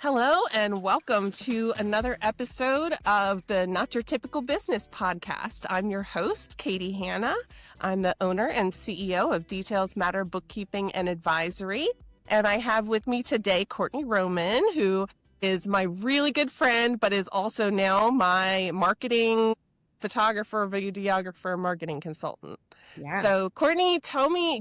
Hello and welcome to another episode of the Not Your Typical Business podcast. I'm your host, Katie Hanna. I'm the owner and CEO of Details Matter Bookkeeping and Advisory. And I have with me today Kourtney Roman, who is my really good friend, but is also now my marketing photographer, videographer, marketing consultant. Yeah. So Kourtney,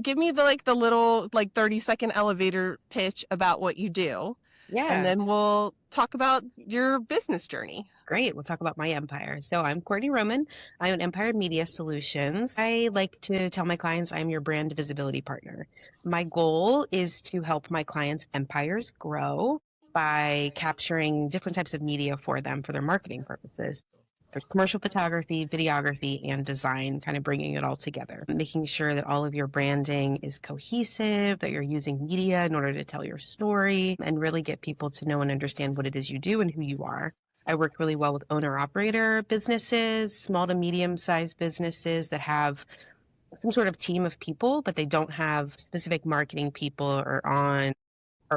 give me the little 30-second elevator pitch about what you do. Yeah. And then we'll talk about your business journey. Great. We'll talk about my empire. So I'm Kourtney Roman. I own Empire Media Solutions. I like to tell my clients I'm your brand visibility partner. My goal is to help my clients' empires grow by capturing different types of media for them for their marketing purposes. There's commercial photography, videography, and design, kind of bringing it all together, making sure that all of your branding is cohesive, that you're using media in order to tell your story and really get people to know and understand what it is you do and who you are. I work really well with owner-operator businesses, small to medium-sized businesses that have some sort of team of people, but they don't have specific marketing people or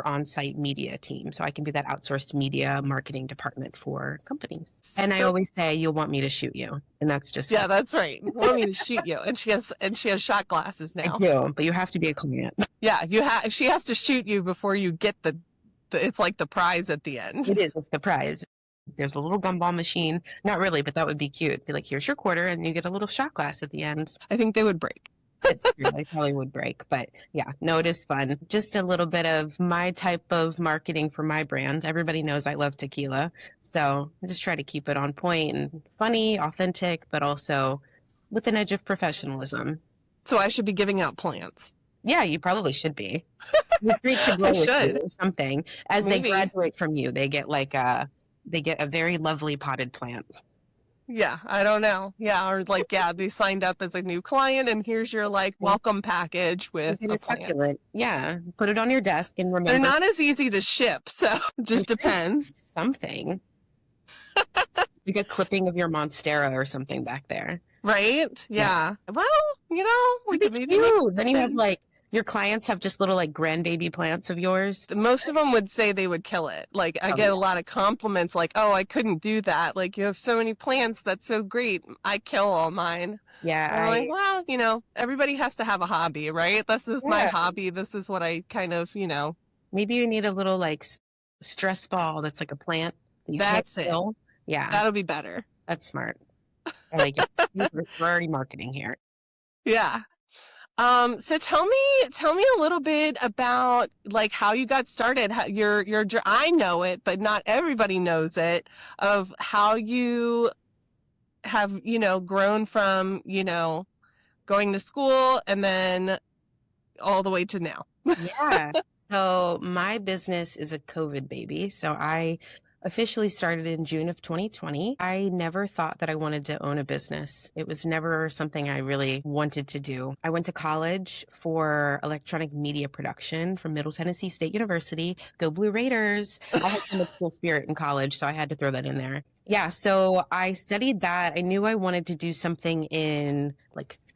on-site media team. So I can be that outsourced media marketing department for companies. And I always say, you'll want me to shoot you. And that's just Yeah, that's right. You want me to shoot you. And she has shot glasses now. I do, but you have to be a client. Yeah, she has to shoot you before you get it's like the prize at the end. It is, it's the prize. There's a little gumball machine. Not really, but that would be cute. Be like, here's your quarter, and you get a little shot glass at the end. I think they would break. It's true. They probably would break, but yeah, no, it is fun. Just a little bit of my type of marketing for my brand. Everybody knows I love tequila, so I just try to keep it on point and funny, authentic, but also with an edge of professionalism. So I should be giving out plants. Yeah, you probably should be. It's great to grow with you or something. As Maybe. They graduate from you, they get a very lovely potted plant. Yeah, I don't know. Yeah, or they signed up as a new client and here's your welcome package with a succulent. Yeah, put it on your desk and remember. They're not as easy to ship, so it just depends. Something. Like a clipping of your Monstera or something back there. Right? Yeah. Well, we could maybe then you have your clients have just little grandbaby plants of yours. Most of them would say they would kill it. I get a lot of compliments oh, I couldn't do that. You have so many plants. That's so great. I kill all mine. Yeah. Well, everybody has to have a hobby, right? This is my hobby. This is what I kind of, Maybe you need a little stress ball that's a plant. That's it. Kill. Yeah. That'll be better. That's smart. I like it. We're already marketing here. Yeah. So tell me a little bit about how you got started, how I know it, but not everybody knows it, of how you have, grown from, going to school and then all the way to now. Yeah. So my business is a COVID baby. So I officially started in June of 2020. I never thought that I wanted to own a business. It was never something I really wanted to do. I went to college for electronic media production from Middle Tennessee State University. Go Blue Raiders. I had some school spirit in college, so I had to throw that in there. Yeah, so I studied that. I knew I wanted to do something in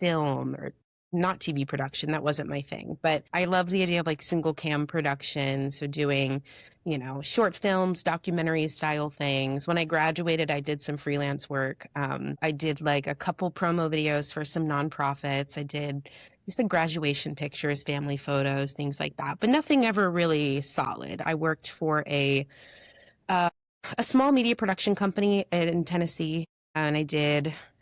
film or not TV production. That wasn't my thing, but I love the idea of single cam production. So doing, short films, documentary style things. When I graduated, I did some freelance work. I did a couple promo videos for some nonprofits. I did some graduation pictures, family photos, things like that, but nothing ever really solid. I worked for a small media production company in Tennessee, and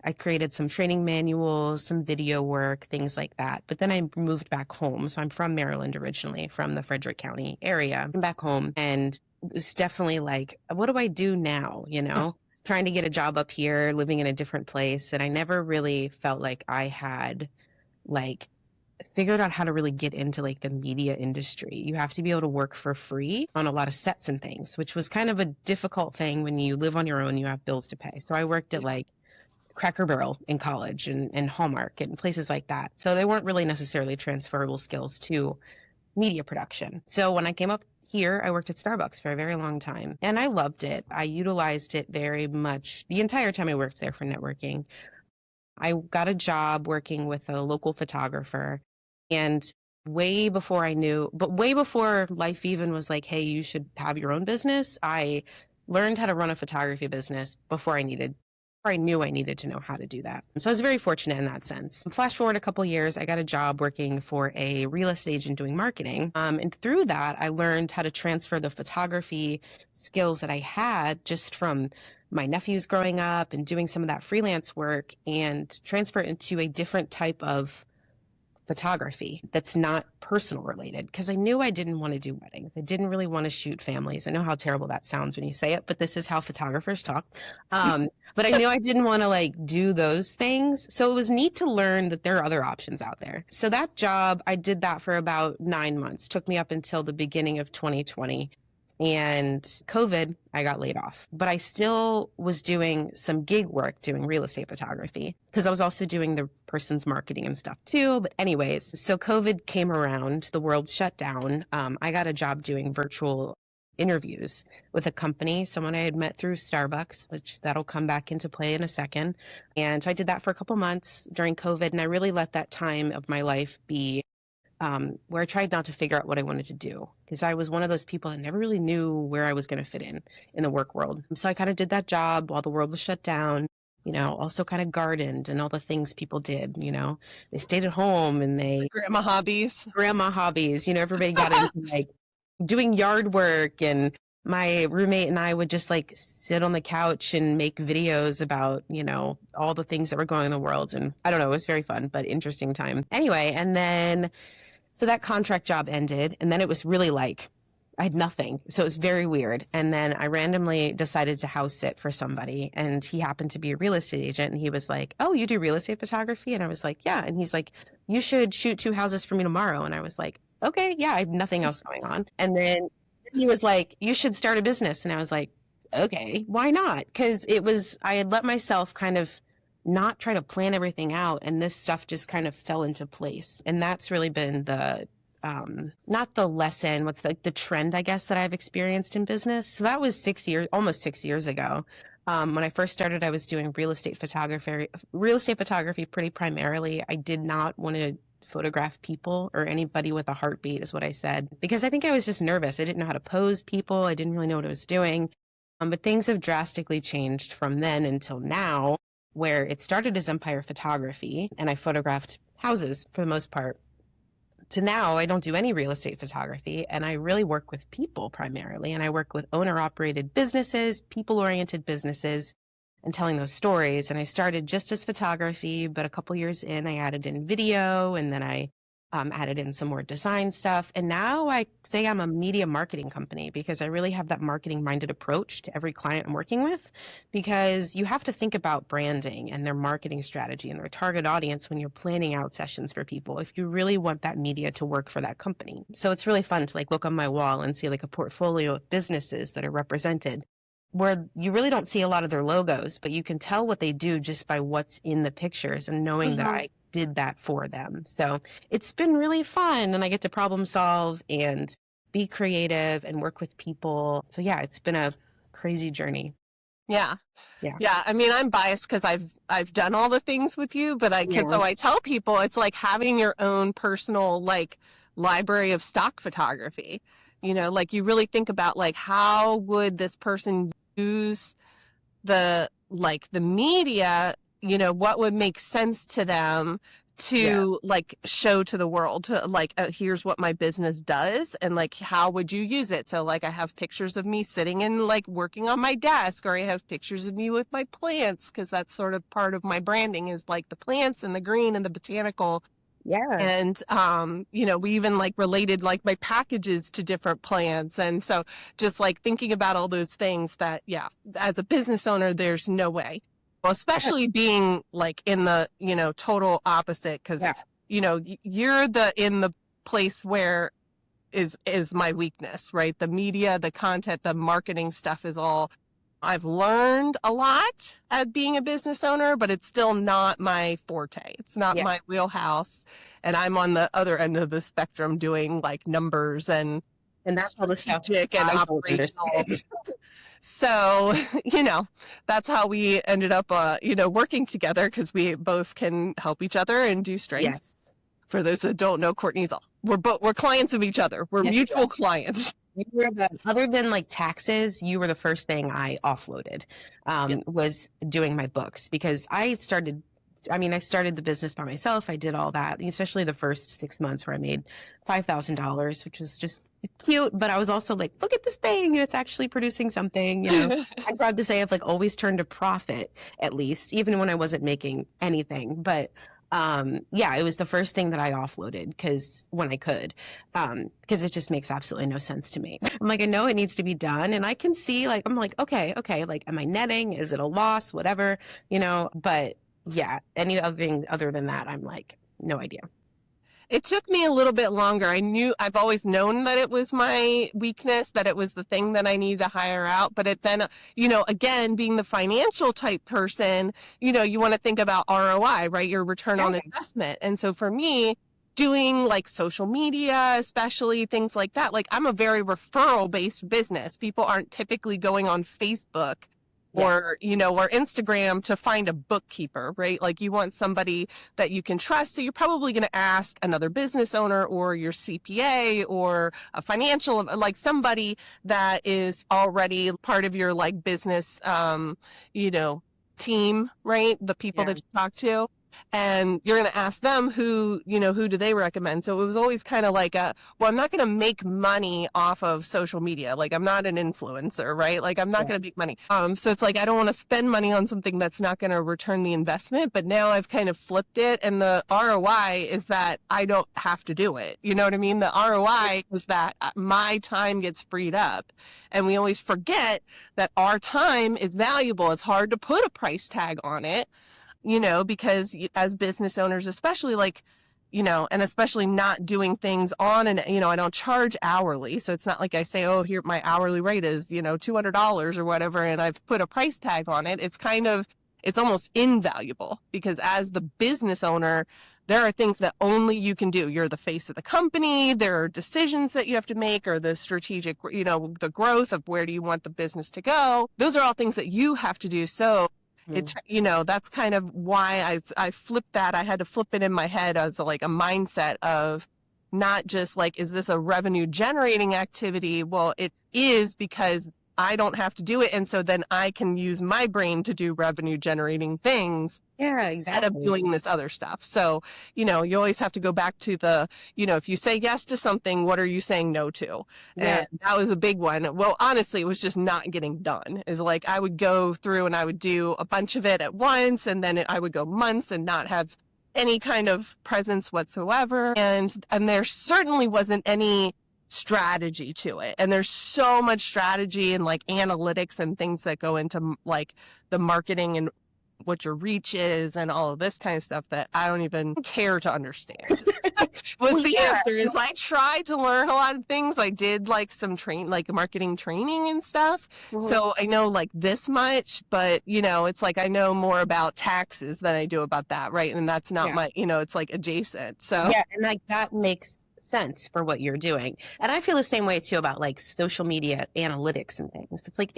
I created some training manuals, some video work, things like that. But then I moved back home. So I'm from Maryland originally, from the Frederick County area. I'm back home, and it was definitely what do I do now? Trying to get a job up here, living in a different place. And I never really felt like I had figured out how to really get into the media industry. You have to be able to work for free on a lot of sets and things, which was kind of a difficult thing when you live on your own, you have bills to pay. So I worked at Cracker Barrel in college and Hallmark and places like that. So they weren't really necessarily transferable skills to media production. So when I came up here, I worked at Starbucks for a very long time and I loved it. I utilized it very much the entire time I worked there for networking. I got a job working with a local photographer, and way before I knew, but way before life even was like, hey, you should have your own business. I learned how to run a photography business before I knew I needed to know how to do that. So I was very fortunate in that sense. Flash forward a couple years, I got a job working for a real estate agent doing marketing. And through that, I learned how to transfer the photography skills that I had just from my nephews growing up and doing some of that freelance work and transfer it into a different type of photography that's not personal related, because I knew I didn't want to do weddings. I didn't really want to shoot families. I know how terrible that sounds when you say it, but this is how photographers talk. But I knew I didn't want to like do those things. So it was neat to learn that there are other options out there. So that job, I did that for about 9 months, took me up until the beginning of 2020. And COVID, I got laid off, but I still was doing some gig work doing real estate photography because I was also doing the person's marketing and stuff too. But anyways, so COVID came around, the world shut down. I got a job doing virtual interviews with a company, someone I had met through Starbucks, which that'll come back into play in a second. And so I did that for a couple months during COVID. And I really let that time of my life be where I tried not to figure out what I wanted to do, because I was one of those people that never really knew where I was going to fit in the work world. So I kind of did that job while the world was shut down, also kind of gardened and all the things people did, they stayed at home and Grandma hobbies, everybody got into like doing yard work, and my roommate and I would just like sit on the couch and make videos about, all the things that were going on in the world. And I don't know, it was very fun, but interesting time. Anyway, and then so that contract job ended, and then it was really like I had nothing. So it was very weird. And then I randomly decided to house sit for somebody, and he happened to be a real estate agent, and he was like, "Oh, you do real estate photography?" And I was like, "Yeah." And he's like, "You should shoot 2 houses for me tomorrow." And I was like, "Okay, yeah, I have nothing else going on." And then he was like, "You should start a business." And I was like, "Okay, why not?" Because I had let myself kind of not try to plan everything out, and this stuff just kind of fell into place. And that's really been the not the lesson, what's the trend, I guess, that I've experienced in business. So that was almost 6 years ago. When I first started, I was doing real estate photography pretty primarily. I did not want to photograph people or anybody with a heartbeat, is what I said, because I think I was just nervous. I didn't know how to pose people. I didn't really know what I was doing. But things have drastically changed from then until now, where it started as Empire Photography, and I photographed houses for the most part, to now I don't do any real estate photography, and I really work with people primarily. And I work with owner-operated businesses, people-oriented businesses, and telling those stories. And I started just as photography, but a couple years in, I added in video, and then I added in some more design stuff. And now I say I'm a media marketing company, because I really have that marketing minded approach to every client I'm working with, because you have to think about branding and their marketing strategy and their target audience when you're planning out sessions for people, if you really want that media to work for that company. So it's really fun to like look on my wall and see like a portfolio of businesses that are represented, where you really don't see a lot of their logos, but you can tell what they do just by what's in the pictures and knowing that I did that for them. So it's been really fun, and I get to problem solve and be creative and work with people. So yeah, it's been a crazy journey. Yeah. I mean, I'm biased because I've done all the things with you, but so I tell people it's like having your own personal like library of stock photography. Like you really think about like how would this person use the media, what would make sense to them to like show to the world, to like, here's what my business does, and like how would you use it. So like I have pictures of me sitting and like working on my desk, or I have pictures of me with my plants, because that's sort of part of my branding is like the plants and the green and the botanical. Yeah. And, we even like related like my packages to different plants. And so just like thinking about all those things that, as a business owner, there's no way. Well, especially being like in the, total opposite, because, you're in the place where is my weakness, right? The media, the content, the marketing stuff is all. I've learned a lot at being a business owner, but it's still not my forte. It's not my wheelhouse. And I'm on the other end of the spectrum doing like numbers and that's all the stuff and operational. So, that's how we ended up, working together, because we both can help each other and do strengths. Yes. For those that don't know, Kourtney's we're clients of each other. We're Yes, mutual clients. you were other than like taxes, you were the first thing I offloaded, Yeah. was doing my books because I started the business by myself. I did all that, especially the first 6 months where I made $5,000, which was just cute. But I was also like, look at this thing. It's actually producing something, I'm proud to say I've like always turned a profit, at least, even when I wasn't making anything. But yeah, it was the first thing that I offloaded because when I could, because it just makes absolutely no sense to me. I'm like, I know it needs to be done. And I can see like, I'm like, okay, like, am I netting? Is it a loss? Whatever, but yeah, any other thing other than that, I'm like, no idea. It took me a little bit longer. I've always known that it was my weakness, that it was the thing that I needed to hire out. But then, again, being the financial type person, you want to think about ROI, right? Your return on investment. And so for me, doing like social media, especially things like that, like I'm a very referral based business. People aren't typically going on Facebook or, or Instagram to find a bookkeeper, right? Like you want somebody that you can trust. So you're probably going to ask another business owner or your CPA or a financial, like somebody that is already part of your like business, team, right? The people that you talk to. And you're going to ask them who do they recommend? So it was always kind of like I'm not going to make money off of social media. Like I'm not an influencer, right? Like I'm not going to make money. So it's like, I don't want to spend money on something that's not going to return the investment. But now I've kind of flipped it. And the ROI is that I don't have to do it. You know what I mean? The ROI is that my time gets freed up. And we always forget that our time is valuable. It's hard to put a price tag on it. Because as business owners, especially like, and especially not doing things on and, I don't charge hourly. So it's not like I say, oh, here, my hourly rate is, $200 or whatever. And I've put a price tag on it. It's almost invaluable because as the business owner, there are things that only you can do. You're the face of the company. There are decisions that you have to make or the strategic, the growth of where do you want the business to go. Those are all things that you have to do. So it's, that's kind of why I flipped that. I had to flip it in my head as like a mindset of not just like, is this a revenue generating activity? Well, it is because I don't have to do it. And so then I can use my brain to do revenue generating things. Yeah, exactly. Instead of doing this other stuff. So, you always have to go back to the, if you say yes to something, what are you saying no to? Yeah. And that was a big one. Well, honestly, it was just not getting done. Is like I would go through and I would do a bunch of it at once. And then I would go months and not have any kind of presence whatsoever. And there certainly wasn't any strategy to it. And there's so much strategy and like analytics and things that go into like the marketing and what your reach is and all of this kind of stuff that I don't even care to understand. The answer is I tried to learn a lot of things. I did like some marketing training and stuff. Mm-hmm. So I know like this much, but it's like I know more about taxes than I do about that. Right. And that's not my, it's like adjacent. So yeah. And like that makes sense for what you're doing. And I feel the same way too about like social media analytics and things. It's like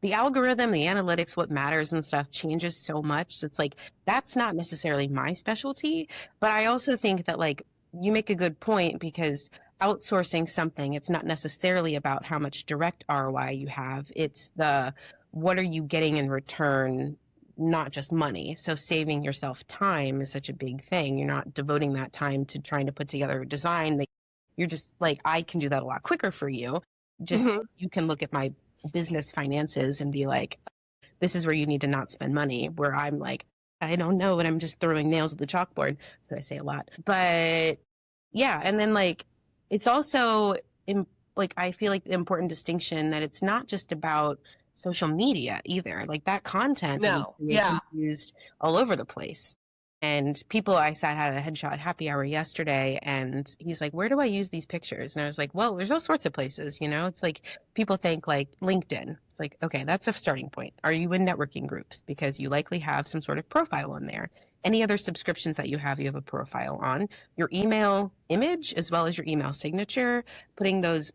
the algorithm, the analytics, what matters and stuff changes so much. So it's like, that's not necessarily my specialty, but I also think that like you make a good point because outsourcing something, it's not necessarily about how much direct ROI you have. It's what are you getting in return, not just money. So saving yourself time is such a big thing. You're not devoting that time to trying to put together a design that you're just like, I can do that a lot quicker for you. Just you can look at my business finances and be like, this is where you need to not spend money, where I'm like, I don't know, and I'm just throwing nails at the chalkboard. So I say a lot, but yeah. And then like, it's also I feel like the important distinction that it's not just about social media either. Like that content is used all over the place. And I had a headshot happy hour yesterday and he's like, where do I use these pictures? And I was like, well, there's all sorts of places, it's like people think like LinkedIn. It's like, okay, that's a starting point. Are you in networking groups? Because you likely have some sort of profile on there. Any other subscriptions that you have a profile on. Your email image as well as your email signature, putting those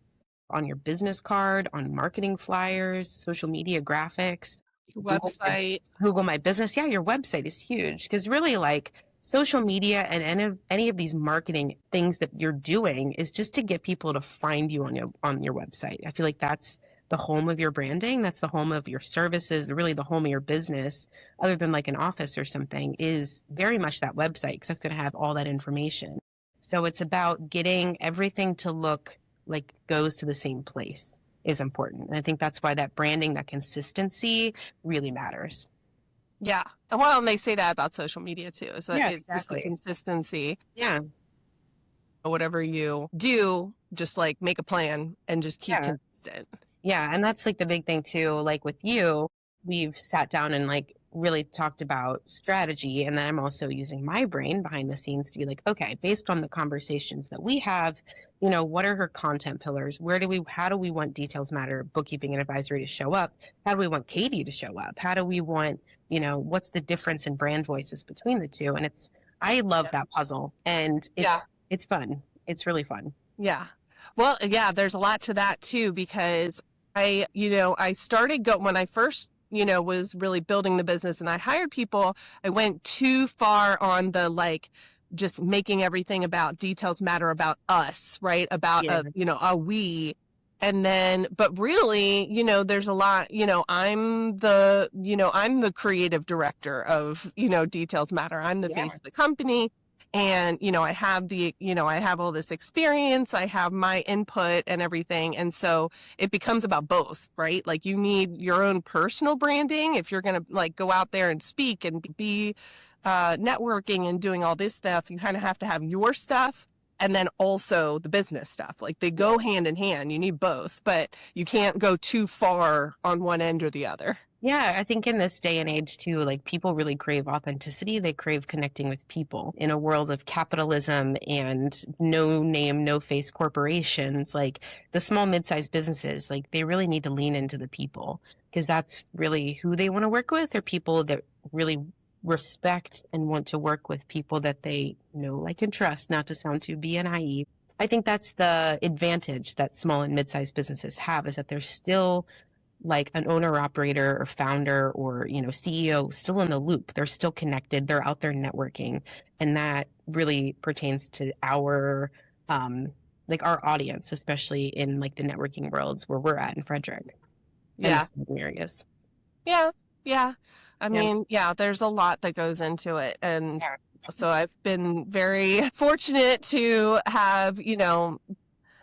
on your business card, on marketing flyers, social media graphics. Website. Google My Business. Yeah, your website is huge because really like social media and any of these marketing things that you're doing is just to get people to find you on your website. I feel like that's the home of your branding. That's the home of your services, really the home of your business, other than like an office or something, is very much that website, because that's going to have all that information. So it's about getting everything to look like goes to the same place is important. And I think that's why that branding, that consistency really matters. Yeah. Well, and they say that about social media too, is that Yeah, it's just the exactly. consistency. Yeah. Whatever you do, just like make a plan and just keep Yeah. consistent. Yeah. And that's like the big thing too. Like with you, we've sat down and like really talked about strategy. And then I'm also using my brain behind the scenes to be like, okay, based on the conversations that we have, what are her content pillars? How do we want Details Matter bookkeeping and advisory to show up? How do we want Katie to show up? How do we want, what's the difference in brand voices between the two? And I love that puzzle, and it's fun. It's really fun. Yeah. Well, yeah, there's a lot to that too, because I started when I first, was really building the business and I hired people, I went too far on the like just making everything about Details Matter, about us, right? About, a we. And then, but really, there's a lot, I'm the creative director of, Details Matter. I'm the face of the company. And, I have all this experience, I have my input and everything. And so it becomes about both, right? Like you need your own personal branding. If you're going to like go out there and speak and be networking and doing all this stuff, you kind of have to have your stuff. And then also the business stuff, like they go hand in hand. You need both, but you can't go too far on one end or the other. Yeah, I think in this day and age too, like people really crave authenticity. They crave connecting with people in a world of capitalism and no name, no face corporations. Like the small, mid-sized businesses, like they really need to lean into the people, because that's really who they want to work with, or people that really respect and want to work with people that they know, like, and trust, not to sound too BNIE. I think that's the advantage that small and mid-sized businesses have, is that they're still like an owner operator or founder or, CEO still in the loop. They're still connected. They're out there networking. And that really pertains to our, our audience, especially in like the networking worlds where we're at in Frederick. Yeah. And areas. Yeah. Yeah. I mean, there's a lot that goes into it. And so I've been very fortunate to have,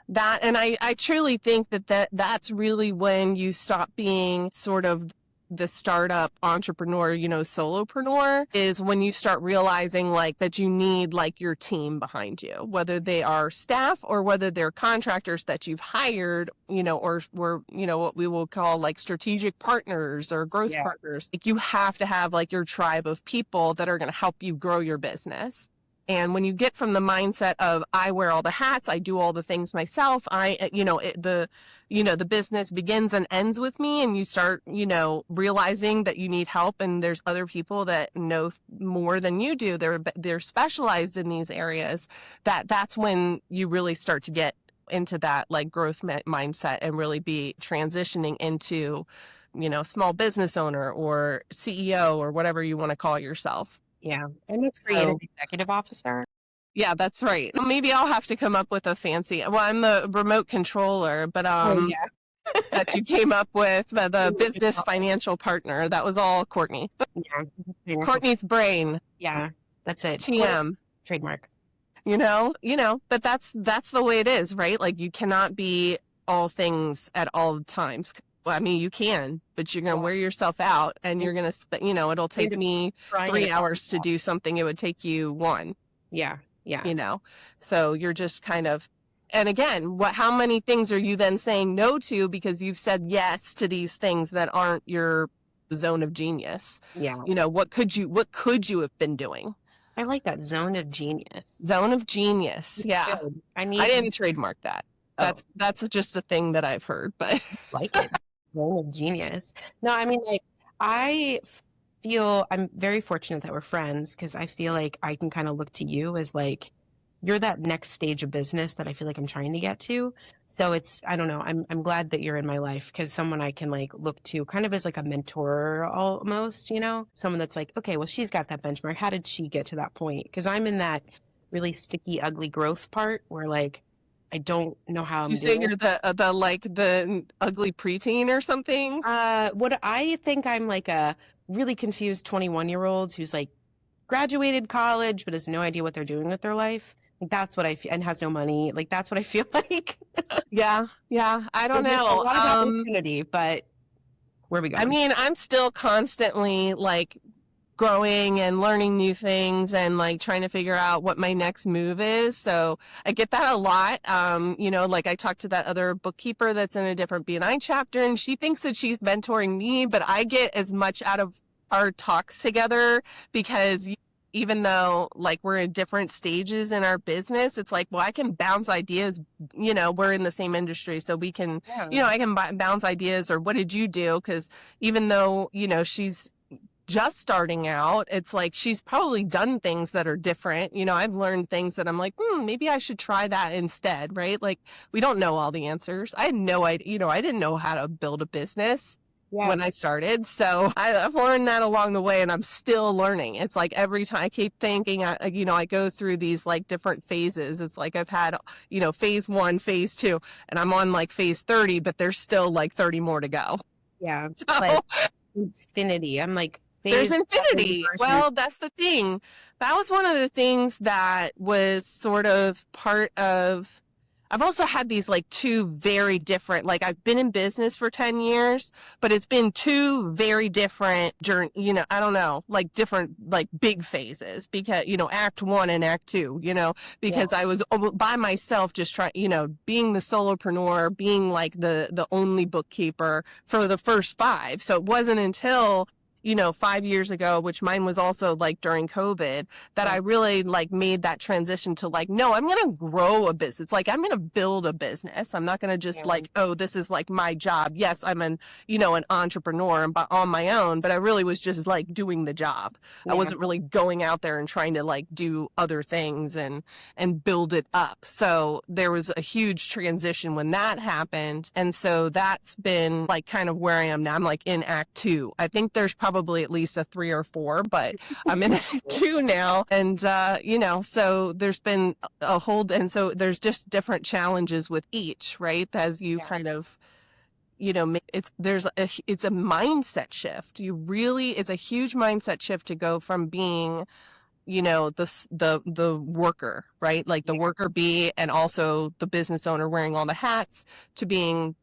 that. And I truly think that's really when you stop being sort of the startup entrepreneur, solopreneur, is when you start realizing like that you need like your team behind you, whether they are staff or whether they're contractors that you've hired, or what we will call like strategic partners or growth partners. Like you have to have like your tribe of people that are going to help you grow your business. And when you get from the mindset of I wear all the hats, I do all the things myself, the business begins and ends with me, and you start, realizing that you need help and there's other people that know more than you do. They're specialized in these areas. That's when you really start to get into that like growth mindset and really be transitioning into, small business owner or CEO or whatever you want to call yourself. Yeah. I'm a creative executive officer. Yeah, that's right. Maybe I'll have to come up with a fancy, well, I'm the remote controller, but that you came up with, the business financial partner. That was all Kourtney. Yeah. Kourtney's brain. Yeah, that's it. TM. Trademark. But that's the way it is, right? Like you cannot be all things at all times. Well, I mean, you can, but you're going to wear yourself out, and you're going to, it'll take me 3 hours to do something. It would take you 1. Yeah. Yeah. So you're just kind of, and again, how many things are you then saying no to because you've said yes to these things that aren't your zone of genius? Yeah. What could you have been doing? I like that, zone of genius. Zone of genius. Yeah. Good. I didn't trademark that. That's just a thing that I've heard, but like it. Zone of genius. No, I mean, like, I feel I'm very fortunate that we're friends, because I feel like I can kind of look to you as like you're that next stage of business that I feel like I'm trying to get to. So it's, I don't know, I'm glad that you're in my life, because someone I can like look to kind of as like a mentor almost, someone that's like, okay, well, she's got that benchmark. How did she get to that point? Because I'm in that really sticky, ugly growth part where like I don't know how You I'm say doing. you're the like the ugly preteen or something? What I think I'm like a really confused 21-year-old who's like graduated college but has no idea what they're doing with their life. Like that's what I feel, and has no money. Like that's what I feel like. Yeah, yeah. I don't There's a know. lot of opportunity, but where are we I going? mean, I'm still constantly like growing and learning new things and like trying to figure out what my next move is. So I get that a lot. Like I talked to that other bookkeeper that's in a different BNI chapter, and she thinks that she's mentoring me, but I get as much out of our talks together because even though like we're in different stages in our business, it's like, well, I can bounce ideas, we're in the same industry. So we can, Yeah. I can bounce ideas or what did you do? Because even though, she's just starting out, it's like she's probably done things that are different. I've learned things that I'm like, maybe I should try that instead, right? Like we don't know all the answers. I had no idea, I didn't know how to build a business Yeah. when I started. So I've learned that along the way and I'm still learning. It's like every time I keep thinking, I go through these like different phases. It's like I've had, phase 1, phase 2, and I'm on like phase 30, but there's still like 30 more to go. Yeah. So But infinity. I'm like there's phase 70 infinity. versus. Well, that's the thing. That was one of the things that was sort of part of. I've also had these like two very different, like I've been in business for 10 years, but it's been two very different journey, I don't know, like different, like big phases because, act 1 and act 2, Yeah. because I was by myself just trying, being the solopreneur, being like the only bookkeeper for the first 5. So it wasn't until 5 years ago, which mine was also like during COVID, that I really like made that transition to like, no, I'm going to grow a business. Like I'm going to build a business. I'm not going to just Yeah. like, oh, this is like my job. Yes, I'm an entrepreneur and on my own, but I really was just like doing the job. I Yeah. wasn't really going out there and trying to like do other things and build it up. So there was a huge transition when that happened. And so that's been like kind of where I am now. I'm like in act 2. I think there's probably at least a 3 or 4, but I'm in act 2 now. And, so there's been a whole, and so there's just different challenges with each, right? As you kind of, it's a mindset shift. It's a huge mindset shift to go from being the worker, right? Like the worker bee and also the business owner wearing all the hats to being,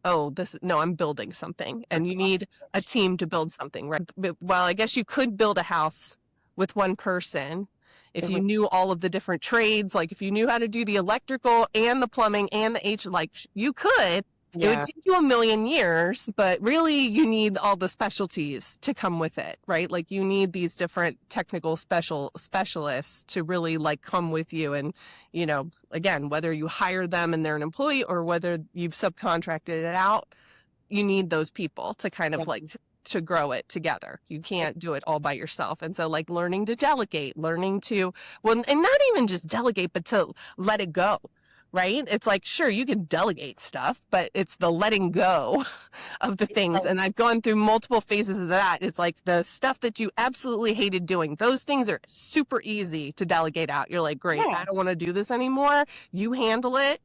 oh, I'm building something and you need a team to build something, right? Well, I guess you could build a house with one person if you knew all of the different trades, like if you knew how to do the electrical and the plumbing and the like you could. It would take you a million years, but really you need all the specialties to come with it, right? Like you need these different technical specialists to really like come with you. And, again, whether you hire them and they're an employee or whether you've subcontracted it out, you need those people to kind of like to grow it together. You can't do it all by yourself. And so like learning to delegate, learning to, well, and not even just delegate, but to let it go. Right? It's like, sure, you can delegate stuff, but it's the letting go of the things. And I've gone through multiple phases of that. It's like the stuff that you absolutely hated doing. Those things are super easy to delegate out. You're like, great, I don't want to do this anymore. You handle it.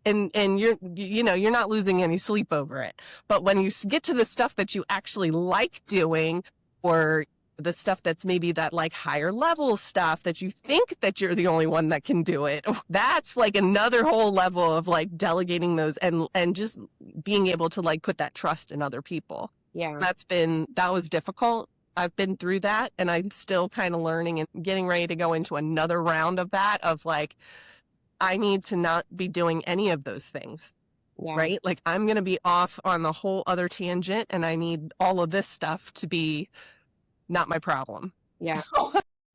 And you're not losing any sleep over it. But when you get to the stuff that you actually like doing, or the stuff that's maybe that like higher level stuff that you think that you're the only one that can do it, that's like another whole level of like delegating those and just being able to like put that trust in other people. Yeah. That was difficult. I've been through that and I'm still kind of learning and getting ready to go into another round of that, of like, I need to not be doing any of those things. Right? Like I'm going to be off on the whole other tangent and I need all of this stuff to be not my problem. Yeah.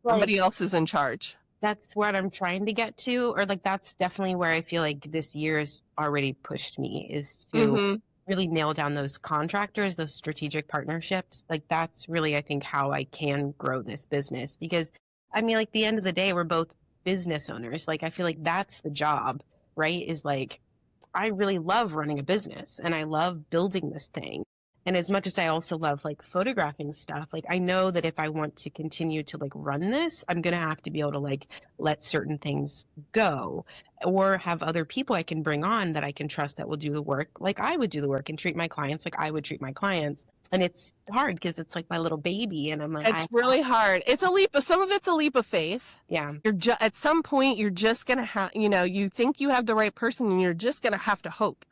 Somebody else is in charge. That's what I'm trying to get to, or like that's definitely where I feel like this year has already pushed me, is to really nail down those contractors, those strategic partnerships. Like that's really, I think, how I can grow this business, because I mean, like the end of the day, we're both business owners. Like, I feel like that's the job, right? Is like, I really love running a business and I love building this thing. And as much as I also love like photographing stuff, like I know that if I want to continue to like run this, I'm going to have to be able to like let certain things go or have other people I can bring on that I can trust that will do the work like I would do the work and treat my clients like I would treat my clients. And it's hard because it's like my little baby. And I'm like, It's really hard. It's a leap. Some of it's a leap of faith. yeah. At some point, you're just going to have, you think you have the right person and you're just going to have to hope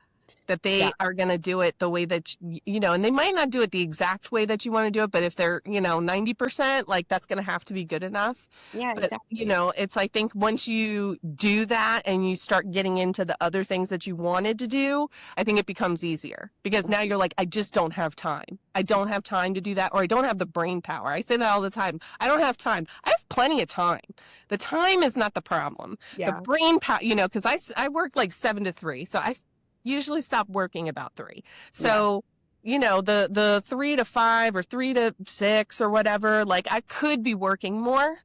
that they are going to do it the way that, and they might not do it the exact way that you want to do it, but if they're, 90%, like that's going to have to be good enough. Yeah, but, exactly. It's, I think once you do that and you start getting into the other things that you wanted to do, I think it becomes easier because now you're like, I just don't have time. I don't have time to do that, or I don't have the brain power. I say that all the time. I don't have time. I have plenty of time. The time is not the problem. Yeah. The brain power, because I work like 7 to 3. So I usually stop working about 3. So, the 3 to 5 or 3 to 6 or whatever, like I could be working more,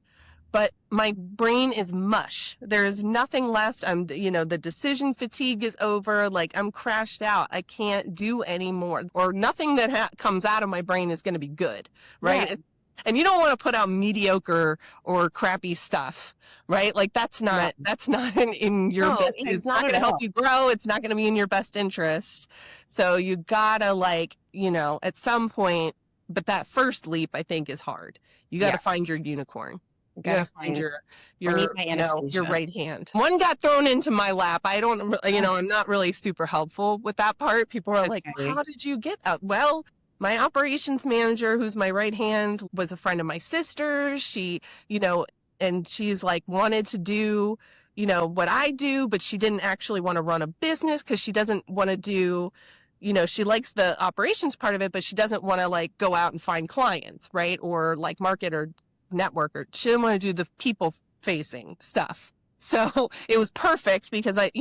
but my brain is mush. There is nothing left. The decision fatigue is over. Like I'm crashed out. I can't do any more, or nothing that comes out of my brain is going to be good. Right. Yeah. And you don't want to put out mediocre or crappy stuff, right? Like that's not in your best. It's not going to help you grow. It's not going to be in your best interest. So you gotta at some point, but that first leap I think is hard. You got to find your unicorn. You gotta find your right hand. One got thrown into my lap. I don't, I'm not really super helpful with that part. People are like, how did you get that? Well, my operations manager, who's my right hand, was a friend of my sister's. She, and she's like wanted to do, what I do, but she didn't actually want to run a business because she doesn't want to do, she likes the operations part of it, but she doesn't want to like go out and find clients, right? Or like market or network, or she didn't want to do the people facing stuff. So it was perfect because I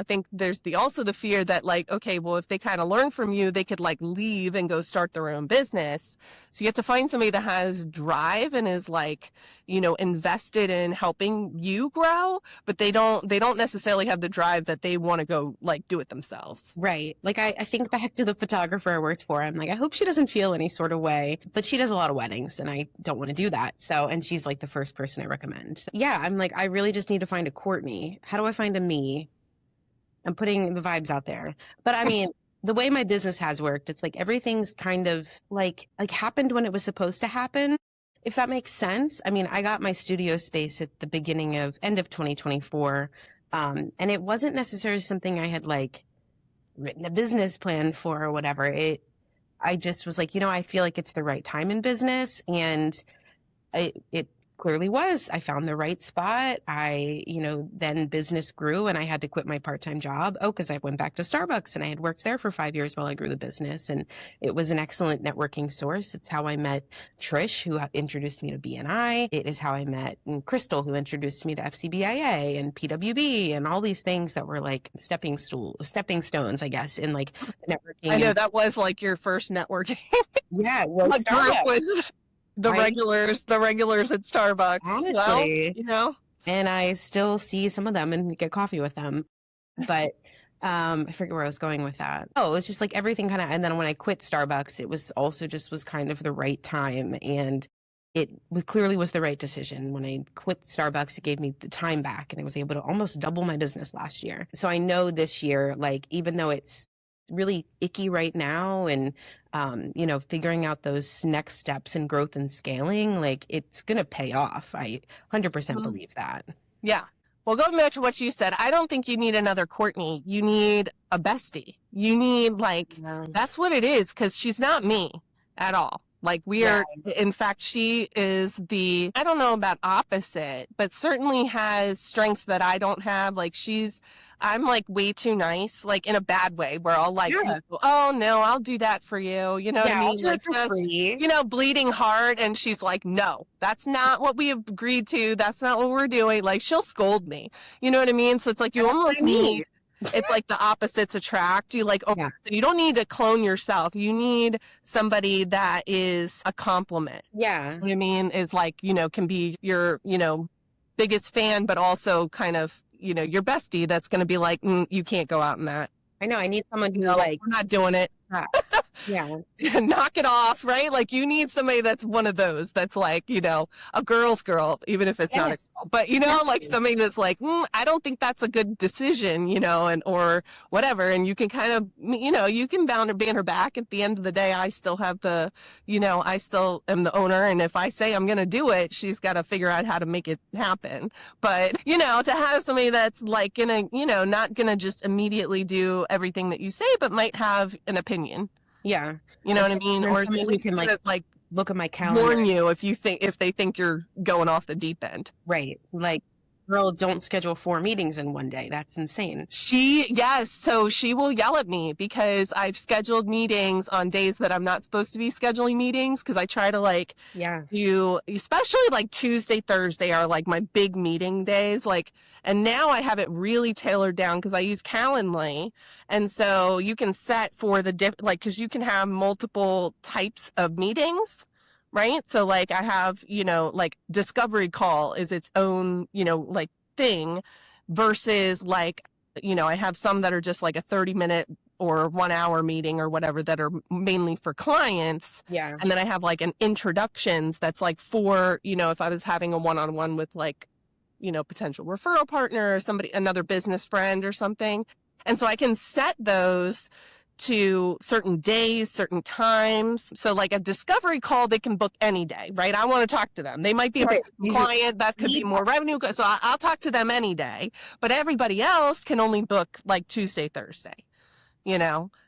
think there's also the fear that like, okay, well, if they kind of learn from you, they could like leave and go start their own business. So you have to find somebody that has drive and is like, invested in helping you grow, but they don't necessarily have the drive that they want to go like do it themselves. Right. Like I think back to the photographer I worked for. I'm like, I hope she doesn't feel any sort of way, but she does a lot of weddings and I don't want to do that. So, and she's like the first person I recommend. So, yeah. I'm like, I really just need to find a Kourtney. How do I find a me? I'm putting the vibes out there, but I mean, the way my business has worked, it's like everything's kind of like happened when it was supposed to happen. If that makes sense. I mean, I got my studio space at the end of 2024. And it wasn't necessarily something I had like written a business plan for or whatever. I just was like, I feel like it's the right time in business. And it clearly was. I found the right spot. Then business grew and I had to quit my part-time job. Because I went back to Starbucks and I had worked there for 5 years while I grew the business. And it was an excellent networking source. It's how I met Trish, who introduced me to BNI. It is how I met Crystal, who introduced me to FCBIA and PWB and all these things that were like stepping stones, I guess, in like networking. I know that was like your first networking. Yeah. Well, Starbucks was the regulars at Starbucks. Honestly, well, and I still see some of them and get coffee with them, but I forget where I was going with that. Oh, it's just like everything kind of, and then when I quit Starbucks, it was also was kind of the right time, and it clearly was the right decision. When I quit Starbucks, it gave me the time back and I was able to almost double my business last year. So I know this year, like, even though it's really icky right now and figuring out those next steps in growth and scaling, like it's gonna pay off. I 100% believe that. Yeah. Well, going back to what you said, I don't think you need another Kourtney. You need a bestie. You need that's what it is, because she's not me at all. Like in fact, she is I don't know about opposite, but certainly has strengths that I don't have. Like I'm like way too nice, like in a bad way, where I'll like, oh no, I'll do that for you. You know what I mean? Like just, bleeding heart. And she's like, no, that's not what we agreed to. That's not what we're doing. Like she'll scold me. You know what I mean? So it's like you almost need, it's like the opposites attract. You you don't need to clone yourself. You need somebody that is a compliment. Yeah. You know what I mean? Is like, can be your, biggest fan, but also kind of, your bestie that's going to be like, you can't go out in that. I know. I need someone who We're not doing it. Yeah. Knock it off, right? Like you need somebody that's one of those that's like, a girl's girl, even if it's not a girl. But like somebody that's like, I don't think that's a good decision, and or whatever. And you can kind of, you can band her back. At the end of the day, I still have I still am the owner. And if I say I'm gonna do it, she's gotta figure out how to make it happen. But, to have somebody that's like gonna, not gonna just immediately do everything that you say, but might have an opinion. Yeah. You know what I mean? Or we can like look at my calendar. Warn you if they think you're going off the deep end. Right. Like, girl, don't schedule 4 meetings in one day. That's insane. So she will yell at me because I've scheduled meetings on days that I'm not supposed to be scheduling meetings, because I try to do, especially like Tuesday, Thursday are like my big meeting days. And now I have it really tailored down because I use Calendly. And so you can set for because you can have multiple types of meetings. Right. So I have, discovery call is its own, thing versus I have some that are just like a 30-minute or 1 hour meeting or whatever that are mainly for clients. Yeah. And then I have an introductions that's for, if I was having a one-on-one with potential referral partner or another business friend or something. And so I can set those to certain days, certain times. So a discovery call, they can book any day, right? I want to talk to them. They might be a client that could be more revenue. So I'll talk to them any day, but everybody else can only book Tuesday, Thursday,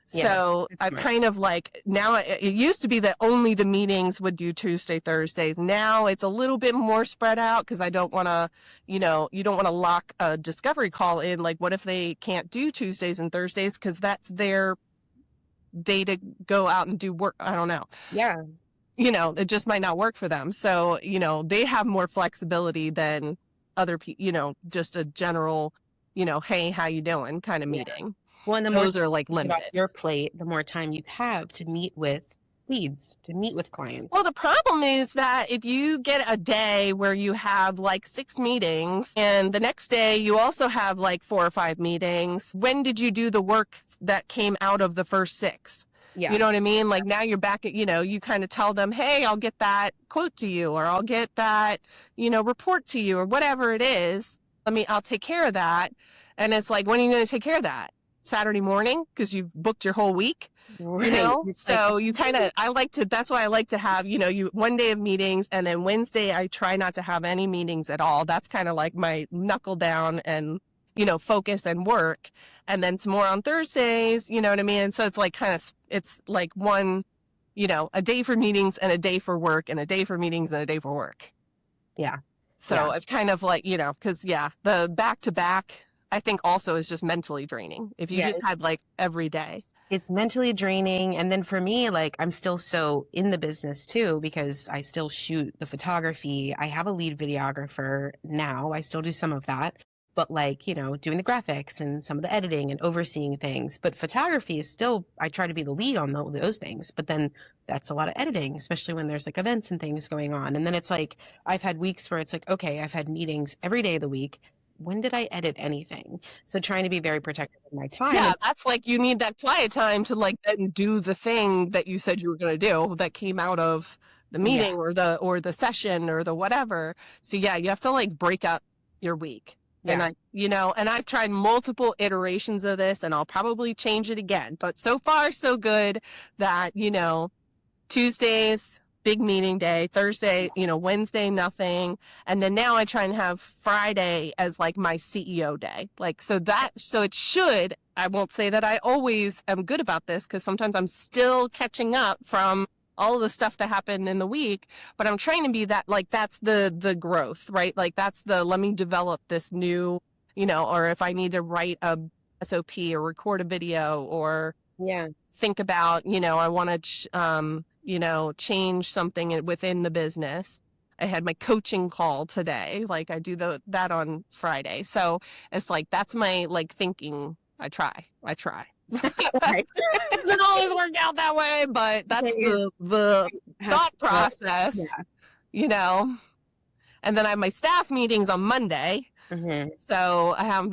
So I've kind of now it used to be that only the meetings would do Tuesday, Thursdays. Now it's a little bit more spread out because I don't want to, you don't want to lock a discovery call in. What if they can't do Tuesdays and Thursdays because that's their day to go out and do work? I don't know. Yeah. It just might not work for them. So, they have more flexibility than other people, just a general, hey, how you doing kind of meeting. Well, and those are limited. Off your plate, the more time you have to meet with leads, to meet with clients. Well, the problem is that if you get a day where you have 6 meetings and the next day you also have 4 or 5 meetings, when did you do the work that came out of the first 6? Yeah. You know what I mean? Now you're back at, you kind of tell them, hey, I'll get that quote to you, or I'll get that, report to you, or whatever it is. I'll take care of that. And it's when are you going to take care of that? Saturday morning? Because you've booked your whole week. Right. So you kind of, that's why I like to have, you one day of meetings, and then Wednesday I try not to have any meetings at all. That's kind of my knuckle down and, focus and work. And then some more on Thursdays, you know what I mean? And so it's it's one, a day for meetings and a day for work, and a day for meetings and a day for work. Yeah. So it's kind of because the back to back, I think also is just mentally draining. If you just had every day. It's mentally draining. And then for me, I'm still so in the business too, because I still shoot the photography. I have a lead videographer now. I still do some of that, but doing the graphics and some of the editing and overseeing things. But photography is still, I try to be the lead on those things, but then that's a lot of editing, especially when there's events and things going on. And then it's I've had weeks where it's okay, I've had meetings every day of the week. When did I edit anything? So trying to be very protective of my time. Yeah, that's you need that quiet time to then do the thing that you said you were going to do that came out of the meeting or the session or the whatever. So you have to break up your week. Yeah. And I've tried multiple iterations of this, and I'll probably change it again. But so far, so good that, Tuesdays, big meeting day, Thursday, Wednesday, nothing. And then now I try and have Friday as my CEO day. So it should, I won't say that I always am good about this, because sometimes I'm still catching up from all of the stuff that happened in the week, but I'm trying to be that, that's the growth, right? That's let me develop this new, or if I need to write a SOP or record a video or think about, I want to, change something within the business. I had my coaching call today. I do that on Friday. So it's that's my thinking. I try. It doesn't always work out that way, but that's the thought process, And then I have my staff meetings on Monday. Mm-hmm. So I have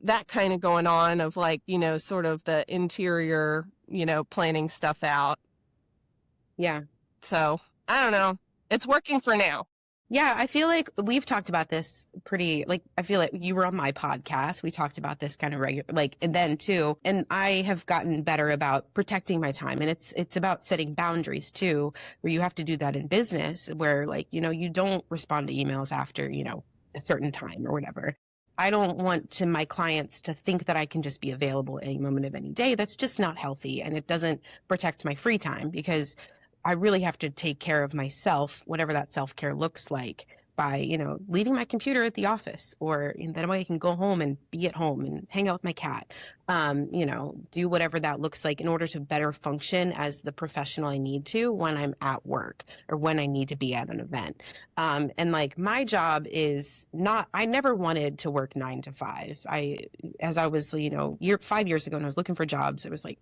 that kind of going on of like, sort of the interior, planning stuff out. Yeah. So I don't know. It's working for now. Yeah, I feel like we've talked about this I feel like you were on my podcast. We talked about this kind of and then too. And I have gotten better about protecting my time. And it's about setting boundaries too, where you have to do that in business where you don't respond to emails after, a certain time or whatever. I don't want my clients to think that I can just be available any moment of any day. That's just not healthy. And it doesn't protect my free time because I really have to take care of myself, whatever that self-care looks like, by, leaving my computer at the office, or that way I can go home and be at home and hang out with my cat, do whatever that looks like in order to better function as the professional I need to when I'm at work or when I need to be at an event. And like my job is I never wanted to work 9 to 5. As I was, 5 years ago when I was looking for jobs, it was like,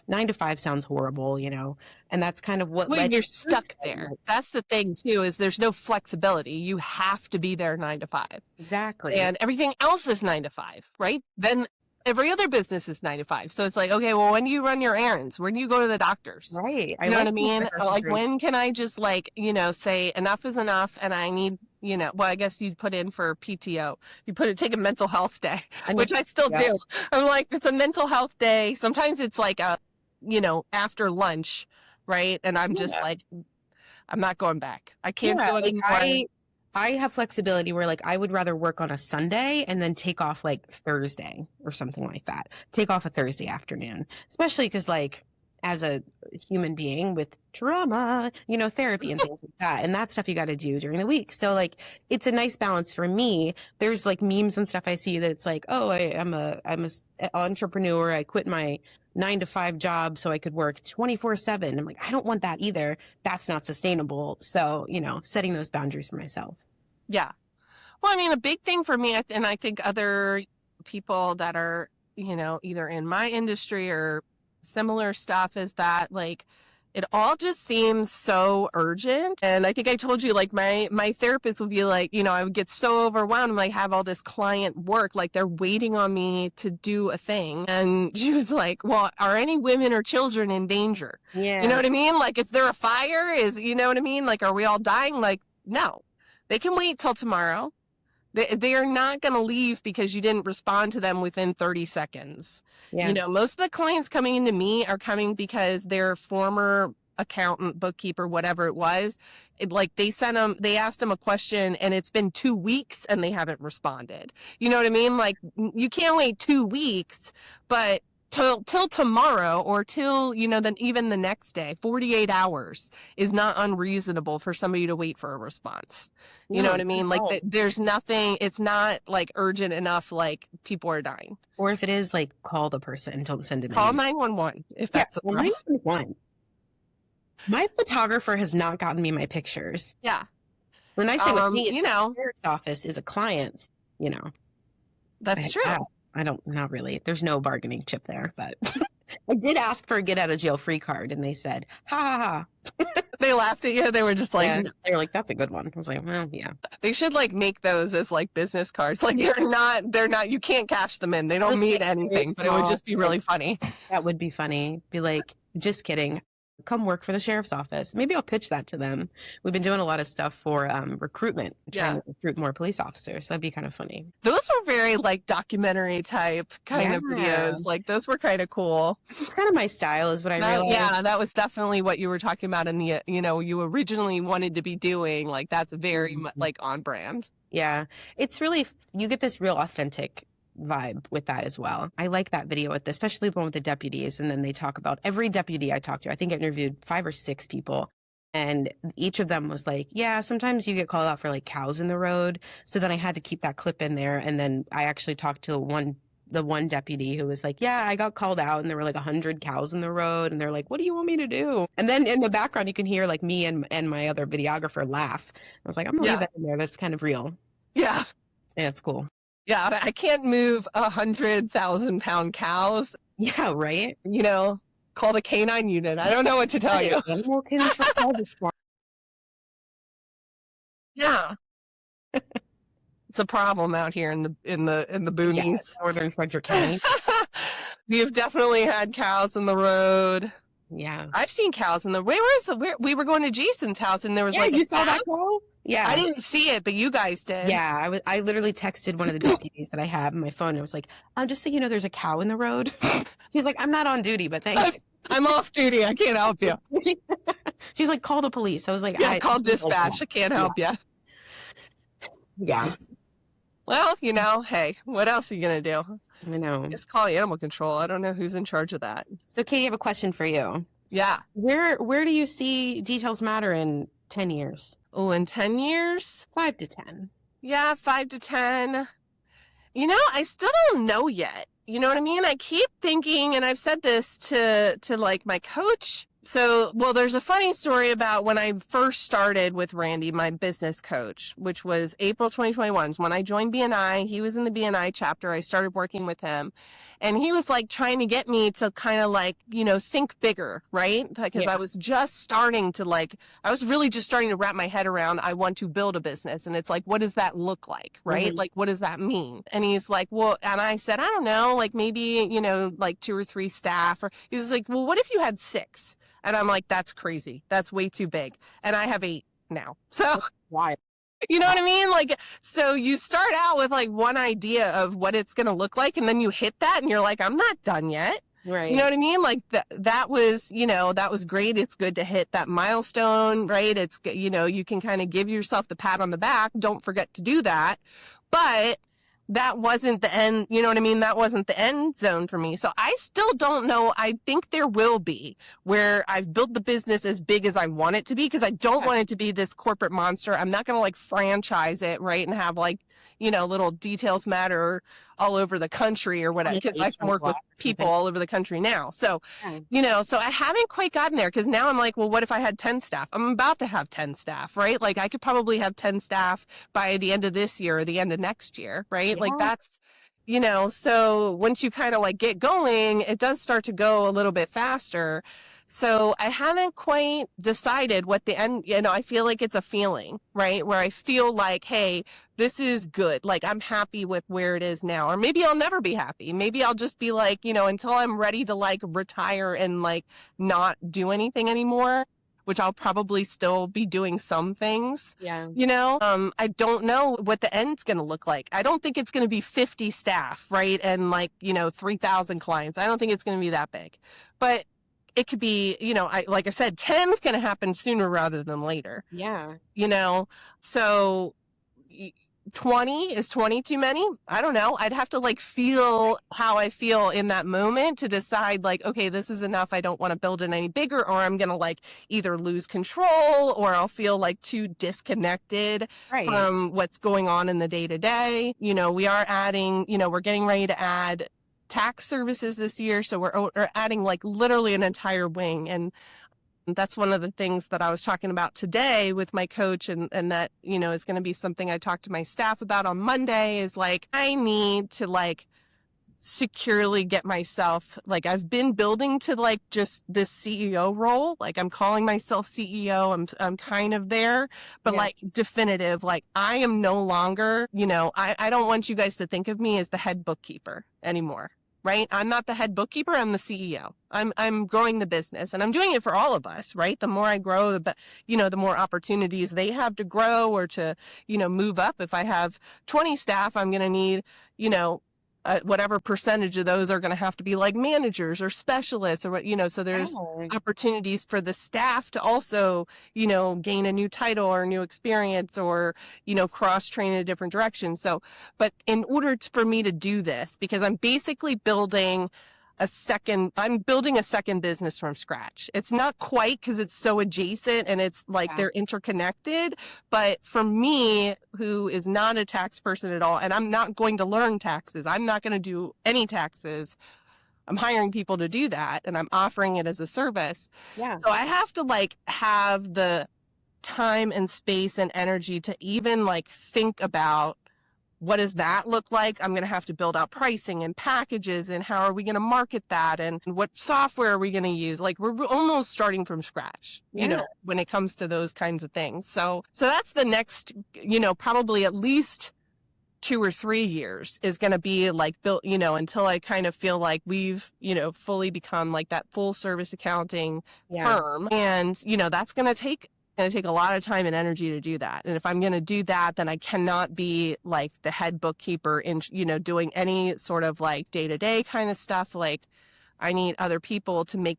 9 to 5 sounds horrible, and that's kind of what you're stuck there. That's the thing too, is there's no flexibility. You have to be there 9 to 5. Exactly. And everything else is 9 to 5, right? Then every other business is 9 to 5. So it's like, okay, well, when do you run your errands? When do you go to the doctors? Right. You know what I mean? Like, when can I just say enough is enough and I need, well, I guess you'd put in for PTO. Take a mental health day, which I still do. I'm like, it's a mental health day. Sometimes it's like after lunch, right? And I'm just like, I'm not going back. I can't do it anymore. I have flexibility where I would rather work on a Sunday and then take off Thursday or something like that. Take off a Thursday afternoon, especially because as a human being with trauma, therapy and things like that. And that stuff you got to do during the week. So it's a nice balance for me. There's memes and stuff I see that it's I'm a entrepreneur. I quit my 9 to 5 job so I could work 24/7. I'm like, I don't want that either. That's not sustainable. So, setting those boundaries for myself. Yeah. Well, I mean, a big thing for me, and I think other people that are, either in my industry or similar stuff, is that it all just seems so urgent. And I think I told you, my therapist would be I would get so overwhelmed, have all this client work, they're waiting on me to do a thing. And she was like, well, are any women or children in danger? Yeah. You know what I mean? Is there a fire? You know what I mean? Are we all dying? No, they can wait till tomorrow. They are not going to leave because you didn't respond to them within 30 seconds. Yeah. Most of the clients coming into me are coming because their former accountant, bookkeeper, whatever it was, they asked them a question and it's been 2 weeks and they haven't responded. You know what I mean? You can't wait 2 weeks, but till tomorrow or till, then even the next day, 48 hours is not unreasonable for somebody to wait for a response. You know what I mean? There's nothing, it's not urgent enough, people are dying. Or if it is, call the person, don't send it. Call 911 if that's a problem. 911. My photographer has not gotten me my pictures. Yeah. The nice thing with me is the sheriff's office is a client, That's true. Not really. There's no bargaining chip there, but I did ask for a get out of jail free card and they said, ha ha ha. They laughed at you. They were just they were like, that's a good one. I was like, well, yeah. They should make those as business cards. They're not, you can't cash them in. They don't mean anything, but it would just be really funny. That would be funny. Be like, just kidding. Come work for the sheriff's office. Maybe I'll pitch that to them. We've been doing a lot of stuff for recruitment, trying to recruit more police officers. That'd be kind of funny. Those were very documentary type kind of videos. Those were kind of cool. It's kind of my style is what I realized. Yeah, that was definitely what you were talking about in the, you originally wanted to be doing. That's very on brand. Yeah. It's really, you get this real authentic vibe with that as well. I like that video especially the one with the deputies. And then they talk about every deputy I talked to. I think I interviewed 5 or 6 people. And each of them was like, yeah, sometimes you get called out for cows in the road. So then I had to keep that clip in there. And then I actually talked to the one deputy who was like, yeah, I got called out and there were 100 cows in the road. And they're like, what do you want me to do? And then in the background, you can hear me and my other videographer laugh. I was like, I'm going to leave that in there. That's kind of real. Yeah. Yeah, it's cool. Yeah, I can't move 100,000-pound cows. Yeah, right. Call the canine unit. I don't know what to tell you. Animal control. Yeah. a problem out here in the boonies. Yeah, northern Frederick County. We've definitely had cows in the road. Yeah. I've seen cows in the where we were going to Jason's house and there was like you a saw that cow? Yeah. I didn't see it, but you guys did. Yeah, I literally texted one of the deputies that I have on my phone. And I was like, just so you know, there's a cow in the road. He's like, I'm not on duty, but thanks. I'm off duty. I can't help you. She's like, call the police. I was like, yeah, call dispatch. I can't help you. Yeah. Well, hey, what else are you going to do? I know. Just call animal control. I don't know who's in charge of that. So, Katie, I have a question for you. Yeah. Where do you see Details Matter in 10 years? Oh, in 10 years? 5 to 10. Yeah, 5 to 10. I still don't know yet. You know what I mean? I keep thinking, and I've said this to like my coach. So, well, there's a funny story about when I first started with Randy, my business coach, which was April 2021. When I joined BNI, he was in the BNI chapter. I started working with him and he was like trying to get me to kind of like, think bigger, right? Because I was just starting to I was really just starting to wrap my head around, I want to build a business. And it's like, what does that look like? Right? Mm-hmm. Like, what does that mean? And he's like, well, and I said, I don't know, like maybe, like 2 or 3 staff, or he's like, well, what if you had 6? And I'm like, that's crazy. That's way too big. And I have 8 now. So why? You know what I mean? Like, so you start out with like one idea of what it's going to look like. And then you hit that and you're like, I'm not done yet. Right. You know what I mean? Like that was, that was great. It's good to hit that milestone, right? It's, you can kind of give yourself the pat on the back. Don't forget to do that. But that wasn't the end, you know what I mean? That wasn't the end zone for me. So I still don't know. I think there will be where I've built the business as big as I want it to be, because I don't want it to be this corporate monster. I'm not going to like franchise it, right? And have like, little Details Matter all over the country or whatever, because I can work with people all over the country now. So, so I haven't quite gotten there, because now I'm like, well, what if I had 10 staff? I'm about to have 10 staff, right? Like I could probably have 10 staff by the end of this year or the end of next year, right? Yeah. Like that's, so once you kind of like get going, it does start to go a little bit faster. So I haven't quite decided what the end, I feel like it's a feeling, right? Where I feel like, hey, this is good. Like I'm happy with where it is now. Or maybe I'll never be happy. Maybe I'll just be like, until I'm ready to like retire and like not do anything anymore, which I'll probably still be doing some things. Yeah. I don't know what the end's going to look like. I don't think it's going to be 50 staff, right? And like, 3,000 clients. I don't think it's going to be that big. But it could be, like I said, 10 is going to happen sooner rather than later. Yeah. So 20, is 20 too many? I don't know. I'd have to like feel how I feel in that moment to decide like, okay, this is enough. I don't want to build it any bigger, or I'm going to like either lose control, or I'll feel like too disconnected from what's going on in the day to day. We are adding, we're getting ready to add tax services this year. So we're adding like literally an entire wing. And that's one of the things that I was talking about today with my coach, and that, is going to be something I talked to my staff about on Monday, is like, I need to like securely get myself, like I've been building to like just this CEO role. Like I'm calling myself CEO. I'm kind of there, but like definitive, like I am no longer, I don't want you guys to think of me as the head bookkeeper anymore. Right? I'm not the head bookkeeper. I'm the CEO. I'm growing the business, and I'm doing it for all of us, right? The more I grow, the more opportunities they have to grow or to, move up. If I have 20 staff, I'm going to need, whatever percentage of those are going to have to be like managers or specialists, or so there's opportunities for the staff to also, gain a new title or a new experience, or, cross train in a different direction. So, but in order for me to do this, because I'm basically building a second business from scratch. It's not quite, because it's so adjacent and it's like they're interconnected. But for me, who is not a tax person at all, and I'm not going to learn taxes, I'm not going to do any taxes. I'm hiring people to do that, and I'm offering it as a service. Yeah. So I have to like have the time and space and energy to even like think about, what does that look like? I'm going to have to build out pricing and packages, and how are we going to market that, and what software are we going to use? Like we're almost starting from scratch, when it comes to those kinds of things. So that's the next, probably at least 2 or 3 years is going to be like built, until I kind of feel like we've, fully become like that full service accounting firm. And, that's going to take a lot of time and energy to do that. And if I'm going to do that, then I cannot be like the head bookkeeper in, doing any sort of like day-to-day kind of stuff. Like I need other people to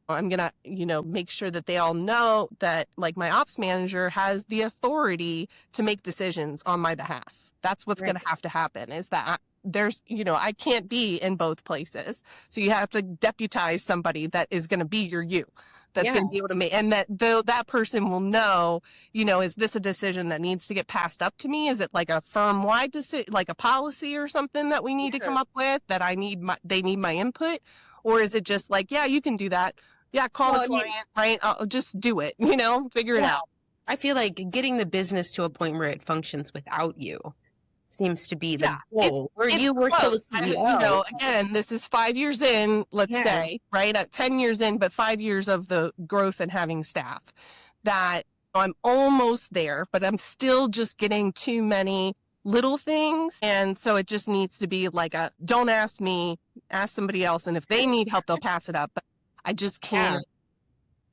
I'm going to, make sure that they all know that like my ops manager has the authority to make decisions on my behalf. That's what's going to have to happen, is that there's, I can't be in both places. So you have to deputize somebody that is going to be you. That's going to be able to make, and that person will know, is this a decision that needs to get passed up to me? Is it like a firm-wide decision, like a policy or something that we need to come up with that they need my input? Or is it just like, yeah, you can do that. Yeah, call the client, right? I'll just do it, figure it out. I feel like getting the business to a point where it functions without you seems to be the goal. Where you were still the CEO. Again, this is 5 years in, let's say, right? At 10 years in, but 5 years of the growth and having staff. That I'm almost there, but I'm still just getting too many little things. And so it just needs to be like don't ask me, ask somebody else. And if they need help, they'll pass it up. But I just can't.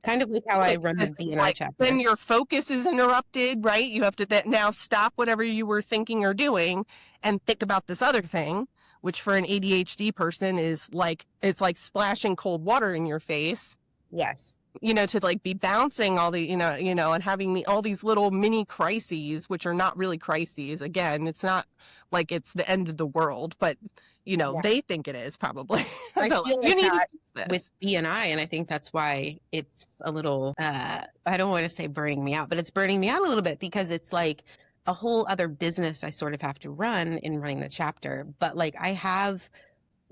Kind of like how I run the B&I chapter. Then your focus is interrupted, right? You have to now stop whatever you were thinking or doing and think about this other thing, which for an ADHD person is like, it's like splashing cold water in your face. Yes. To like be bouncing all the, and having all these little mini crises, which are not really crises. Again, it's not like it's the end of the world, but they think it is probably. I feel like you need that with B&I, and I think that's why it's a little, I don't want to say burning me out, but it's burning me out a little bit, because it's like a whole other business I sort of have to run in running the chapter. But like I have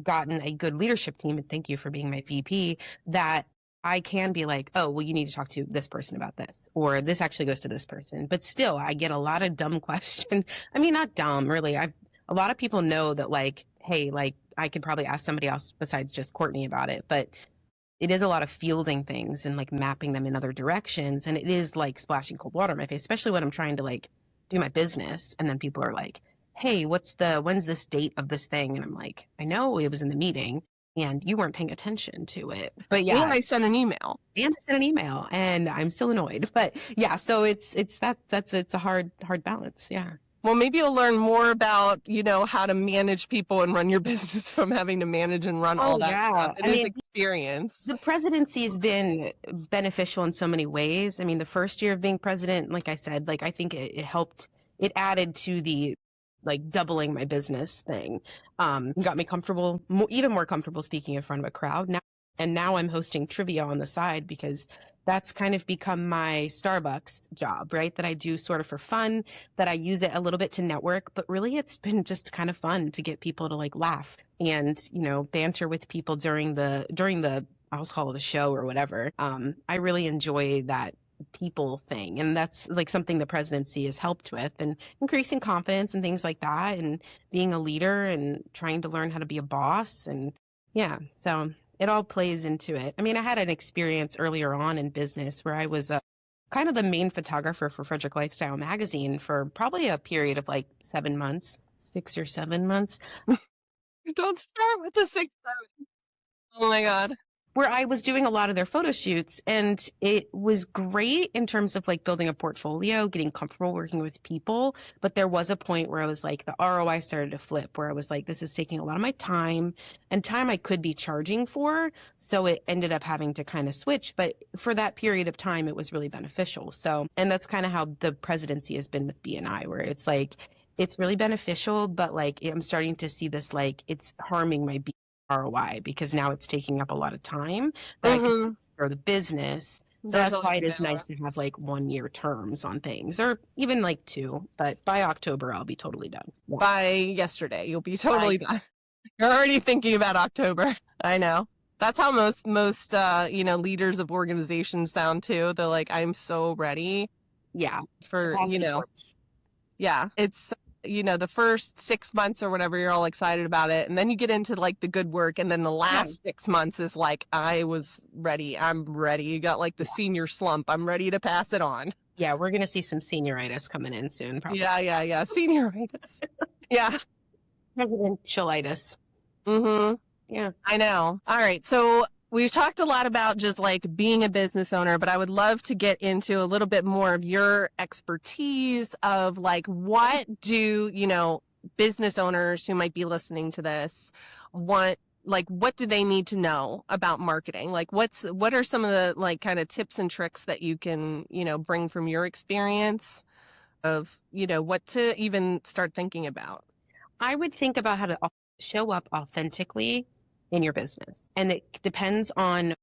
gotten a good leadership team, and thank you for being my VP, that I can be like, oh, well, you need to talk to this person about this, or this actually goes to this person. But still, I get a lot of dumb questions. I mean, not dumb, really. A lot of people know that, like, hey, like, I could probably ask somebody else besides just Kourtney about it. But it is a lot of fielding things and like mapping them in other directions. And it is like splashing cold water in my face, especially when I'm trying to like do my business. And then people are like, hey, when's this date of this thing? And I'm like, I know it was in the meeting and you weren't paying attention to it. But yeah. And I sent an email. And I'm still annoyed. But yeah, so it's a hard balance. Yeah. Well, maybe you'll learn more about, how to manage people and run your business from having to manage and run all that stuff. I mean, experience. The presidency has been beneficial in so many ways. I mean, the first year of being president, like I said, like I think it helped, it added to the like doubling my business thing. Got me comfortable, even more comfortable speaking in front of a crowd now. And now I'm hosting trivia on the side, because that's kind of become my Starbucks job, right? That I do sort of for fun, that I use it a little bit to network, but really it's been just kind of fun to get people to like laugh and, banter with people during the, I'll call it the show or whatever. I really enjoy that people thing. And that's like something the presidency has helped with, and increasing confidence and things like that, and being a leader and trying to learn how to be a boss. And yeah, so it all plays into it. I mean, I had an experience earlier on in business where I was kind of the main photographer for Frederick Lifestyle magazine for probably a period of like 7 months, 6 or 7 months. Don't start with the 6, 7. Oh my God. Where I was doing a lot of their photo shoots, and it was great in terms of like building a portfolio, getting comfortable working with people. But there was a point where I was like, the ROI started to flip, where I was like, this is taking a lot of my time, and time I could be charging for. So it ended up having to kind of switch. But for that period of time, it was really beneficial. So, and that's kind of how the presidency has been with B&I, where it's like, it's really beneficial, but like I'm starting to see this, like it's harming my ROI, because now it's taking up a lot of time that I can for the business. So that's why it is nice to have like 1 year terms on things, or even like 2. But by October, I'll be totally done. Yeah. By yesterday, you'll be totally done. You're already thinking about October. I know. That's how most leaders of organizations sound too. They're like, I'm so ready. Yeah. For, yeah, it's, the first 6 months or whatever, you're all excited about it. And then you get into like the good work. And then the last 6 months is like, I was ready. I'm ready. You got like the senior slump. I'm ready to pass it on. Yeah. We're going to see some senioritis coming in soon. Probably. Yeah. Senioritis. Yeah. Presidentialitis. Mm-hmm. Yeah. I know. All right. So we've talked a lot about just like being a business owner, but I would love to get into a little bit more of your expertise of like, what do, business owners who might be listening to this want, like, what do they need to know about marketing? Like, what are some of the like kind of tips and tricks that you can, bring from your experience of, what to even start thinking about? I would think about how to show up authentically in your business. And it depends on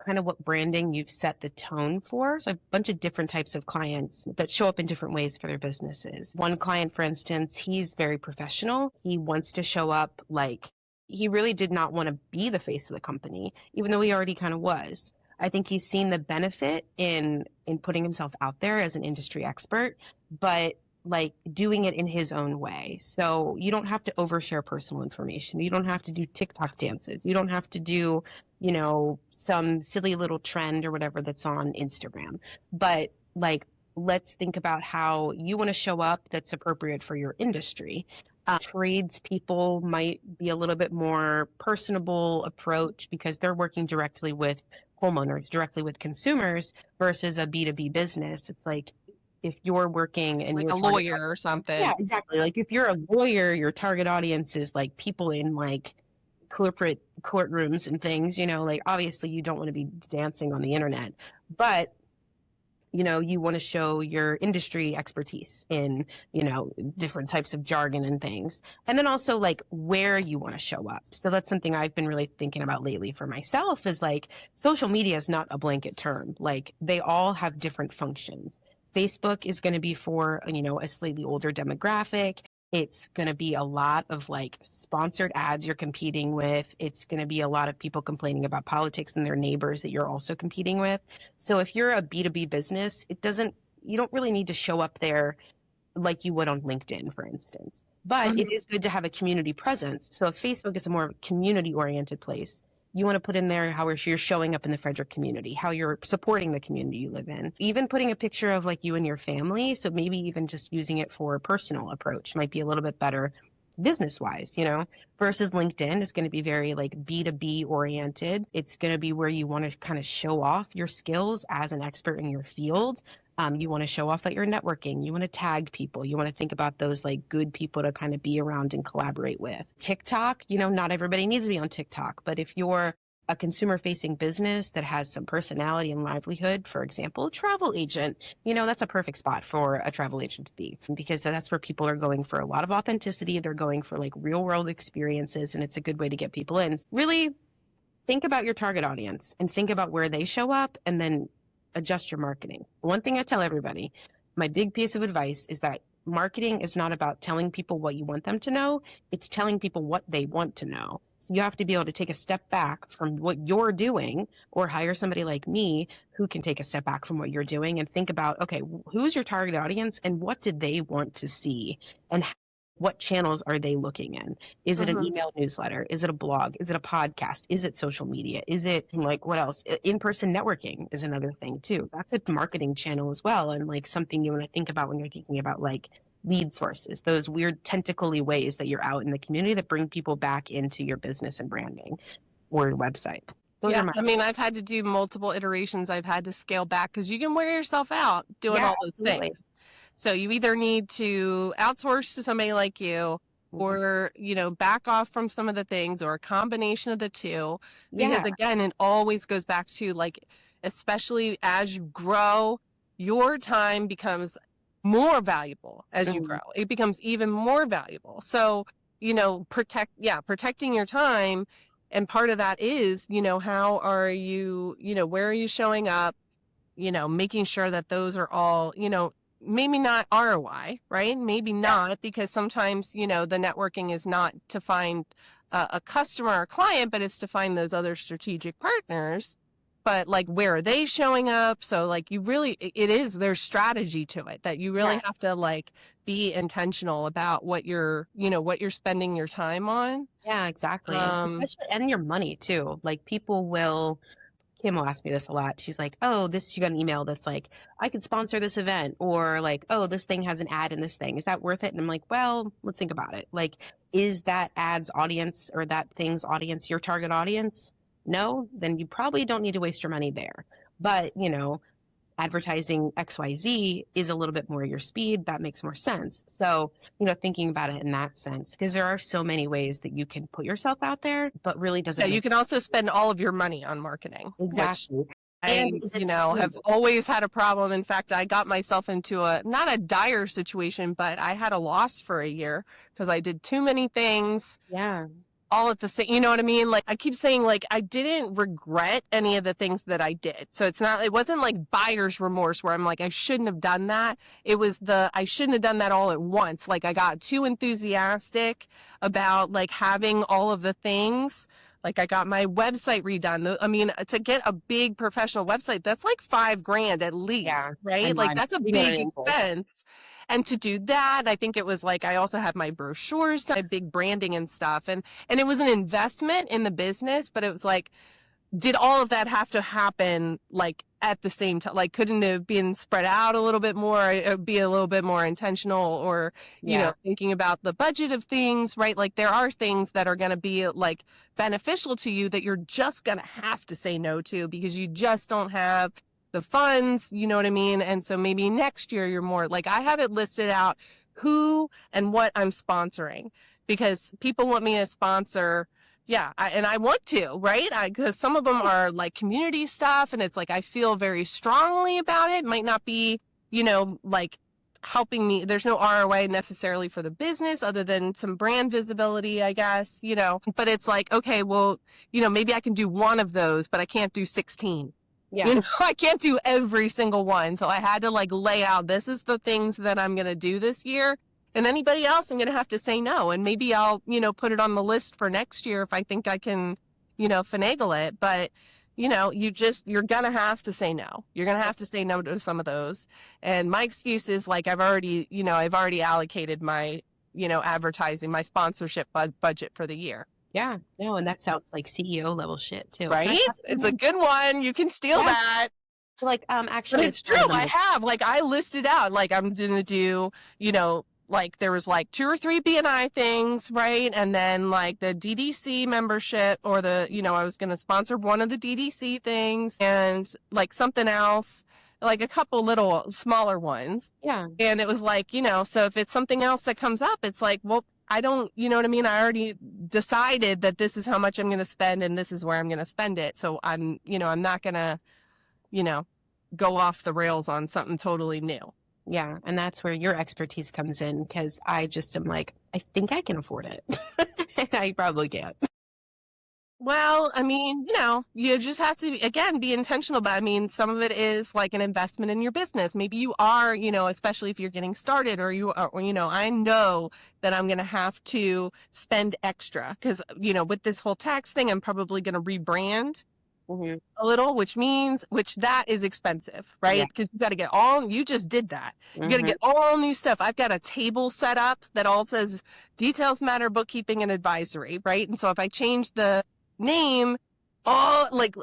kind of what branding you've set the tone for. So I have a bunch of different types of clients that show up in different ways for their businesses. One client, for instance, he's very professional. He wants to show up like he really did not want to be the face of the company, even though he already kind of was. I think he's seen the benefit in putting himself out there as an industry expert, but like doing it in his own way. So you don't have to overshare personal information. You don't have to do TikTok dances. You don't have to do, some silly little trend or whatever that's on Instagram. But like, let's think about how you want to show up that's appropriate for your industry. Tradespeople might be a little bit more personable approach because they're working directly with homeowners, directly with consumers versus a B2B business. It's like if you're working and Like you're a lawyer or something. yeah, exactly. Like if you're a lawyer, your target audience is like people in like corporate courtrooms and things, like obviously you don't want to be dancing on the internet, but you want to show your industry expertise in, different types of jargon and things. And then also like where you want to show up. So that's something I've been really thinking about lately for myself is like social media is not a blanket term. Like they all have different functions. Facebook is going to be for, a slightly older demographic. It's going to be a lot of like sponsored ads you're competing with. It's going to be a lot of people complaining about politics and their neighbors that you're also competing with. So if you're a B2B business, you don't really need to show up there like you would on LinkedIn, for instance. But it is good to have a community presence. So if Facebook is a more community oriented place, you want to put in there how you're showing up in the Frederick community, how you're supporting the community you live in, even putting a picture of like you and your family. So maybe even just using it for a personal approach might be a little bit better business wise, versus LinkedIn is going to be very like B2B oriented. It's going to be where you want to kind of show off your skills as an expert in your field. You want to show off that you're networking. You want to tag people. You want to think about those like good people to kind of be around and collaborate with. TikTok, not everybody needs to be on TikTok, but if you're a consumer facing business that has some personality and livelihood, for example, a travel agent, that's a perfect spot for a travel agent to be because that's where people are going for a lot of authenticity. They're going for like real world experiences and it's a good way to get people in. Really think about your target audience and think about where they show up and then adjust your marketing. One thing I tell everybody, my big piece of advice is that marketing is not about telling people what you want them to know. It's telling people what they want to know. So you have to be able to take a step back from what you're doing or hire somebody like me who can take a step back from what you're doing and think about, okay, who's your target audience and what did they want to see? And what channels are they looking in? Is it an email newsletter? Is it a blog? Is it a podcast? Is it social media? Is it like what else? In-person networking is another thing too. That's a marketing channel as well. And like something you want to think about when you're thinking about like lead sources, those weird tentacly ways that you're out in the community that bring people back into your business and branding or your website. I've had to do multiple iterations. I've had to scale back because you can wear yourself out doing all those things. So you either need to outsource to somebody like you or, back off from some of the things or a combination of the two. Because again, it always goes back to like, especially as you grow, your time becomes more valuable as you grow. It becomes even more valuable. So, protecting your time. And part of that is, how are you, where are you showing up, making sure that those are all, maybe not ROI, right? Maybe not because sometimes, the networking is not to find a customer or client, but it's to find those other strategic partners. But like, where are they showing up? So like there's strategy to it that you really have to like be intentional about what you're spending your time on. Yeah, exactly. Especially, and your money too. Like people will Kim will ask me this a lot. She's like, oh, she got an email that's like, I could sponsor this event, or like, oh, this thing has an ad in this thing. Is that worth it? And I'm like, well, let's think about it. Like, is that ad's audience or that thing's audience your target audience? No, then you probably don't need to waste your money there. But, advertising XYZ is a little bit more your speed. That makes more sense. So, thinking about it in that sense, because there are so many ways that you can put yourself out there, but really doesn't. Yeah, you can also spend all of your money on marketing. Exactly. I, have always had a problem. In fact, I got myself into not a dire situation, but I had a loss for a year because I did too many things. Yeah. All at the same, you know what I mean? Like I keep saying, like, I didn't regret any of the things that I did. So it wasn't like buyer's remorse where I'm like, I shouldn't have done that. It was I shouldn't have done that all at once. Like I got too enthusiastic about like having all of the things. Like I got my website redone. I mean, to get a big professional website, that's like $5,000 at least, right? Like that's a big expense. And to do that, I think it was like, I also have my brochures, my big branding and stuff. And it was an investment in the business, but it was like, did all of that have to happen like at the same time? Like, couldn't it have been spread out a little bit more, be a little bit more intentional, or, thinking about the budget of things, right? Like there are things that are going to be like beneficial to you that you're just going to have to say no to because you just don't have the funds, you know what I mean? And so maybe next year you're more like, I have it listed out who and what I'm sponsoring because people want me to sponsor. Yeah. And I want to, right? Because some of them are like community stuff and it's like, I feel very strongly about it. Might not be, like helping me. There's no ROI necessarily for the business other than some brand visibility, I guess, but it's like, okay, well, maybe I can do one of those, but I can't do 16. Yeah. I can't do every single one. So I had to like lay out, this is the things that I'm going to do this year. And anybody else, I'm going to have to say no. And maybe I'll, put it on the list for next year if I think I can, finagle it. But, you're going to have to say no. You're going to have to say no to some of those. And my excuse is like, I've already allocated my, advertising, my sponsorship budget for the year. Yeah, no, and that sounds like CEO level shit too. Right? It's a good one. You can steal that. Like, actually, but it's true. I have, like, I listed out, like, I'm going to do, like, there was like 2 or 3 BNI things, right? And then like the DDC membership or I was going to sponsor one of the DDC things and like something else, like a couple little smaller ones. Yeah. And it was like, so if it's something else that comes up, it's like, well, I don't, you know what I mean? I already decided that this is how much I'm going to spend and this is where I'm going to spend it. So I'm not going to, go off the rails on something totally new. Yeah. And that's where your expertise comes in because I just am like, I think I can afford it. And I probably can't. Well, I mean, you just have to, again, be intentional. But I mean, some of it is like an investment in your business. Maybe you are, especially if you're getting started or you are, I know that I'm going to have to spend extra because, with this whole tax thing, I'm probably going to rebrand a little, which that is expensive, right? Because you got to get you just did that. You got to get all new stuff. I've got a table set up that all says Details Matter Bookkeeping and Advisory, right? And so if I change the name, all like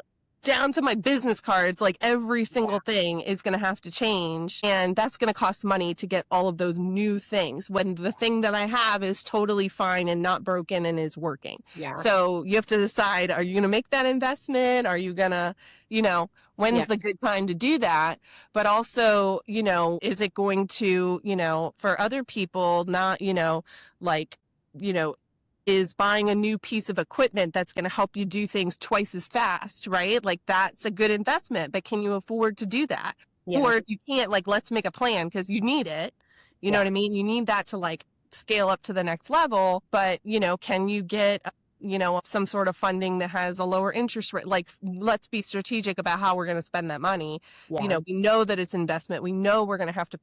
down to my business cards, like every single thing is going to have to change. And that's going to cost money to get all of those new things when the thing that I have is totally fine and not broken and is working. Yeah. So you have to decide, are you going to make that investment? Are you going to, when's the good time to do that? But also, is it going to, for other people, not, is buying a new piece of equipment that's going to help you do things twice as fast, right? Like that's a good investment, but can you afford to do that? Yeah. Or if you can't, like, let's make a plan because you need it. You know what I mean? You need that to like scale up to the next level, but can you get, some sort of funding that has a lower interest rate? Like, let's be strategic about how we're going to spend that money. Yeah. We know that it's investment. We know we're going to have to,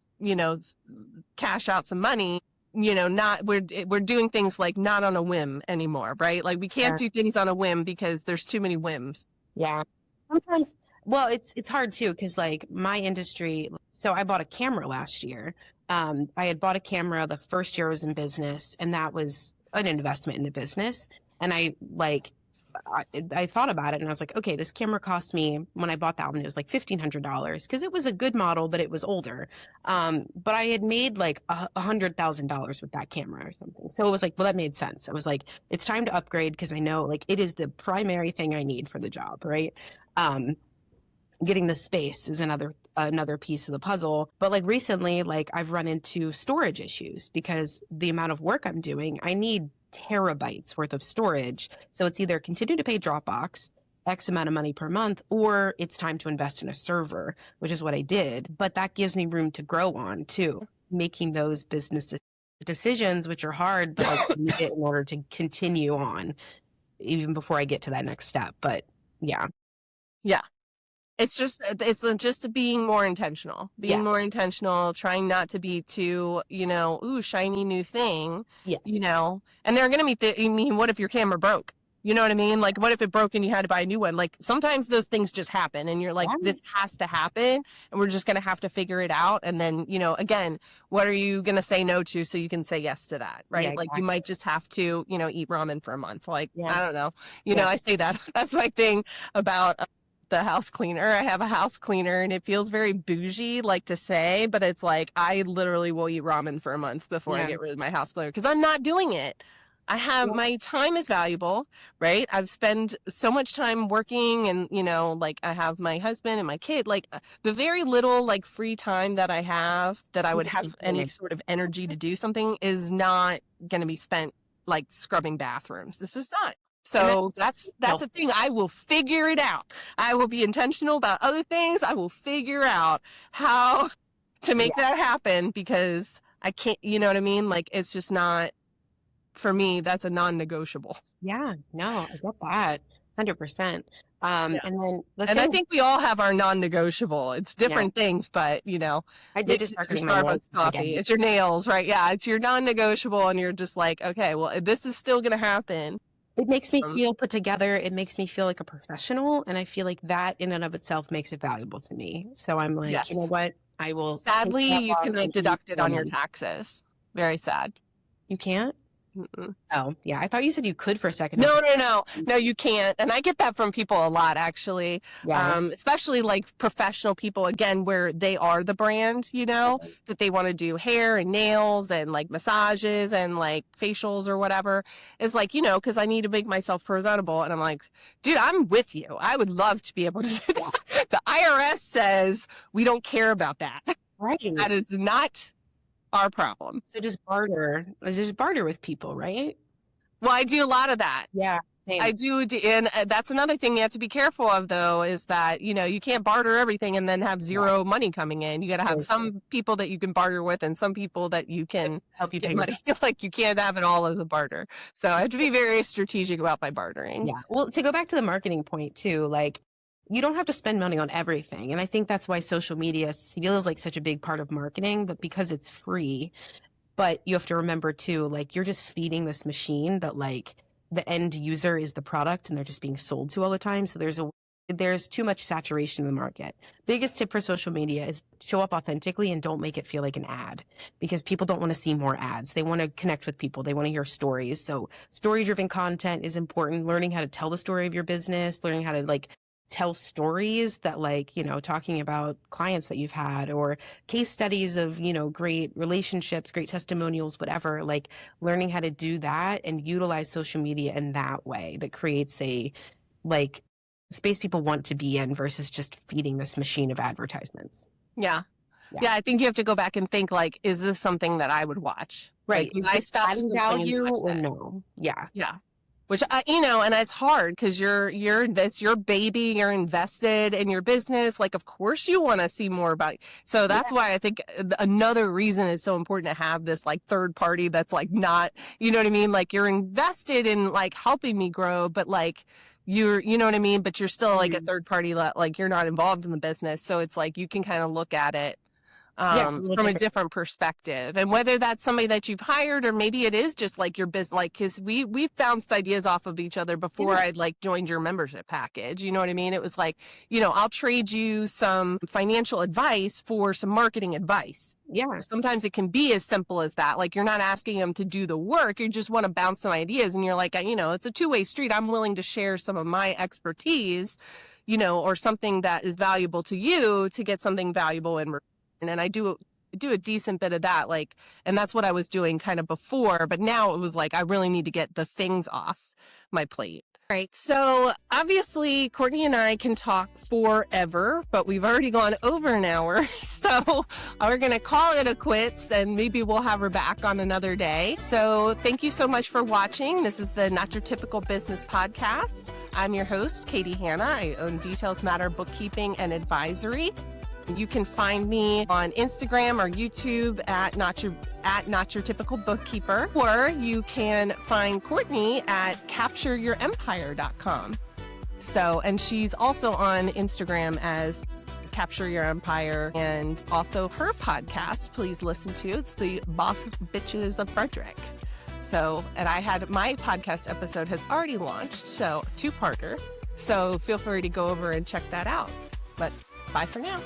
cash out some money. We're doing things like not on a whim anymore, right? Like we can't do things on a whim because there's too many whims. Yeah. Sometimes, well, it's hard too. Cause like my industry, so I bought a camera last year. I had bought a camera the first year I was in business and that was an investment in the business. And I like I thought about it and I was like, okay, this camera cost me, when I bought that one, it was like $1,500 because it was a good model, but it was older. But I had made like $100,000 with that camera or something. So it was like, well, that made sense. I was like, it's time to upgrade because I know like it is the primary thing I need for the job, right? Getting the space is another piece of the puzzle. But like recently, like I've run into storage issues because the amount of work I'm doing, I need terabytes worth of storage. So it's either continue to pay Dropbox X amount of money per month, or it's time to invest in a server, which is what I did. But that gives me room to grow on too, making those business decisions, which are hard, but like need it in order to continue on even before I get to that next step. But yeah. Yeah. It's just being more intentional, more intentional, trying not to be too, ooh, shiny new thing, Yes. and they're going to what if your camera broke? You know what I mean? Like, what if it broke and you had to buy a new one? Like, sometimes those things just happen and you're like, this has to happen and we're just going to have to figure it out. And then, again, what are you going to say no to so you can say yes to that, right? Yeah, like, you might just have to, eat ramen for a month. Like, Yeah. I don't know. I say that. That's my thing about the house cleaner. I have a house cleaner and it feels very bougie, like to say, but it's like, I literally will eat ramen for a month before I get rid of my house cleaner because I'm not doing it. I have my time is valuable, right? I've spent so much time working and, like I have my husband and my kid, like the very little like free time that I have that I would have any sort of energy to do something is not going to be spent like scrubbing bathrooms. This is not. So that's a thing. I will figure it out. I will be intentional about other things. I will figure out how to make that happen because I can't, you know what I mean? Like, it's just not, for me, that's a non-negotiable. Yeah, no, I get that 100%. And then I think we all have our non-negotiable. It's different things, but I did just start getting my Starbucks coffee. It's your nails, right? Yeah, it's your non-negotiable, and you're just like, okay, well, this is still going to happen. It makes me feel put together. It makes me feel like a professional, and I feel like that in and of itself makes it valuable to me. So I'm like, you know what? I will. Sadly, you cannot deduct it on your taxes. Very sad. You can't? Mm-mm. Oh, yeah. I thought you said you could for a second. No, you can't. And I get that from people a lot, actually. Especially like professional people, again, where they are the brand, that they want to do hair and nails and like massages and like facials or whatever. It's like, because I need to make myself presentable. And I'm like, dude, I'm with you. I would love to be able to do that. The IRS says we don't care about that. Right. That is not our problem. So just barter with people, right? Well, I do a lot of that. Yeah. Same. I do. And that's another thing you have to be careful of, though, is that, you can't barter everything and then have zero money coming in. You got to have some people that you can barter with and some people that you can help you get money. Like, you can't have it all as a barter. So I have to be very strategic about my bartering. Yeah. Well, to go back to the marketing point too, like, you don't have to spend money on everything. And I think that's why social media feels like such a big part of marketing, but because it's free. But you have to remember too, like, you're just feeding this machine that like the end user is the product and they're just being sold to all the time. So there's too much saturation in the market. Biggest tip for social media is show up authentically and don't make it feel like an ad, because people don't want to see more ads. They want to connect with people. They want to hear stories. So story-driven content is important. Learning how to tell the story of your business, learning how to like tell stories that like, talking about clients that you've had or case studies of, great relationships, great testimonials, whatever, like learning how to do that and utilize social media in that way that creates a like space people want to be in versus just feeding this machine of advertisements. Yeah. I think you have to go back and think like, is this something that I would watch? Right. Like, is this adding value or no? Yeah. Yeah. Which, and it's hard because you're baby, you're invested in your business. Like, of course you want to see more about it. So that's why I think another reason it's so important to have this like third party that's like not, you know what I mean? Like, you're invested in like helping me grow, but like you know what I mean? But you're still like a third party, like you're not involved in the business. So it's like, you can kind of look at it Yeah, a little from a different. different perspective. And whether that's somebody that you've hired, or maybe it is just like your business, like, cause we've bounced ideas off of each other before Yeah. I'd like joined your membership package. You know what I mean? It was like, I'll trade you some financial advice for some marketing advice. Yeah. Sometimes it can be as simple as that. Like, you're not asking them to do the work. You just want to bounce some ideas, and you're like, it's a two-way street. I'm willing to share some of my expertise, or something that is valuable to you to get something valuable in return. And I do a decent bit of that, like, and that's what I was doing kind of before, but now it was like, I really need to get the things off my plate. Right. So obviously Kourtney and I can talk forever, but we've already gone over an hour. So we're going to call it a quits, and maybe we'll have her back on another day. So thank you so much for watching. This is the Not Your Typical Business podcast. I'm your host, Katie Hanna. I own Details Matter Bookkeeping and Advisory. You can find me on Instagram or YouTube at Not Your Typical Bookkeeper, or you can find Kourtney at CaptureYourEmpire.com. So, and she's also on Instagram as Capture Your Empire, and also her podcast, please listen to. It's the Boss Bitches of Frederick. So, and my podcast episode has already launched, so two-parter. So feel free to go over and check that out. But bye for now.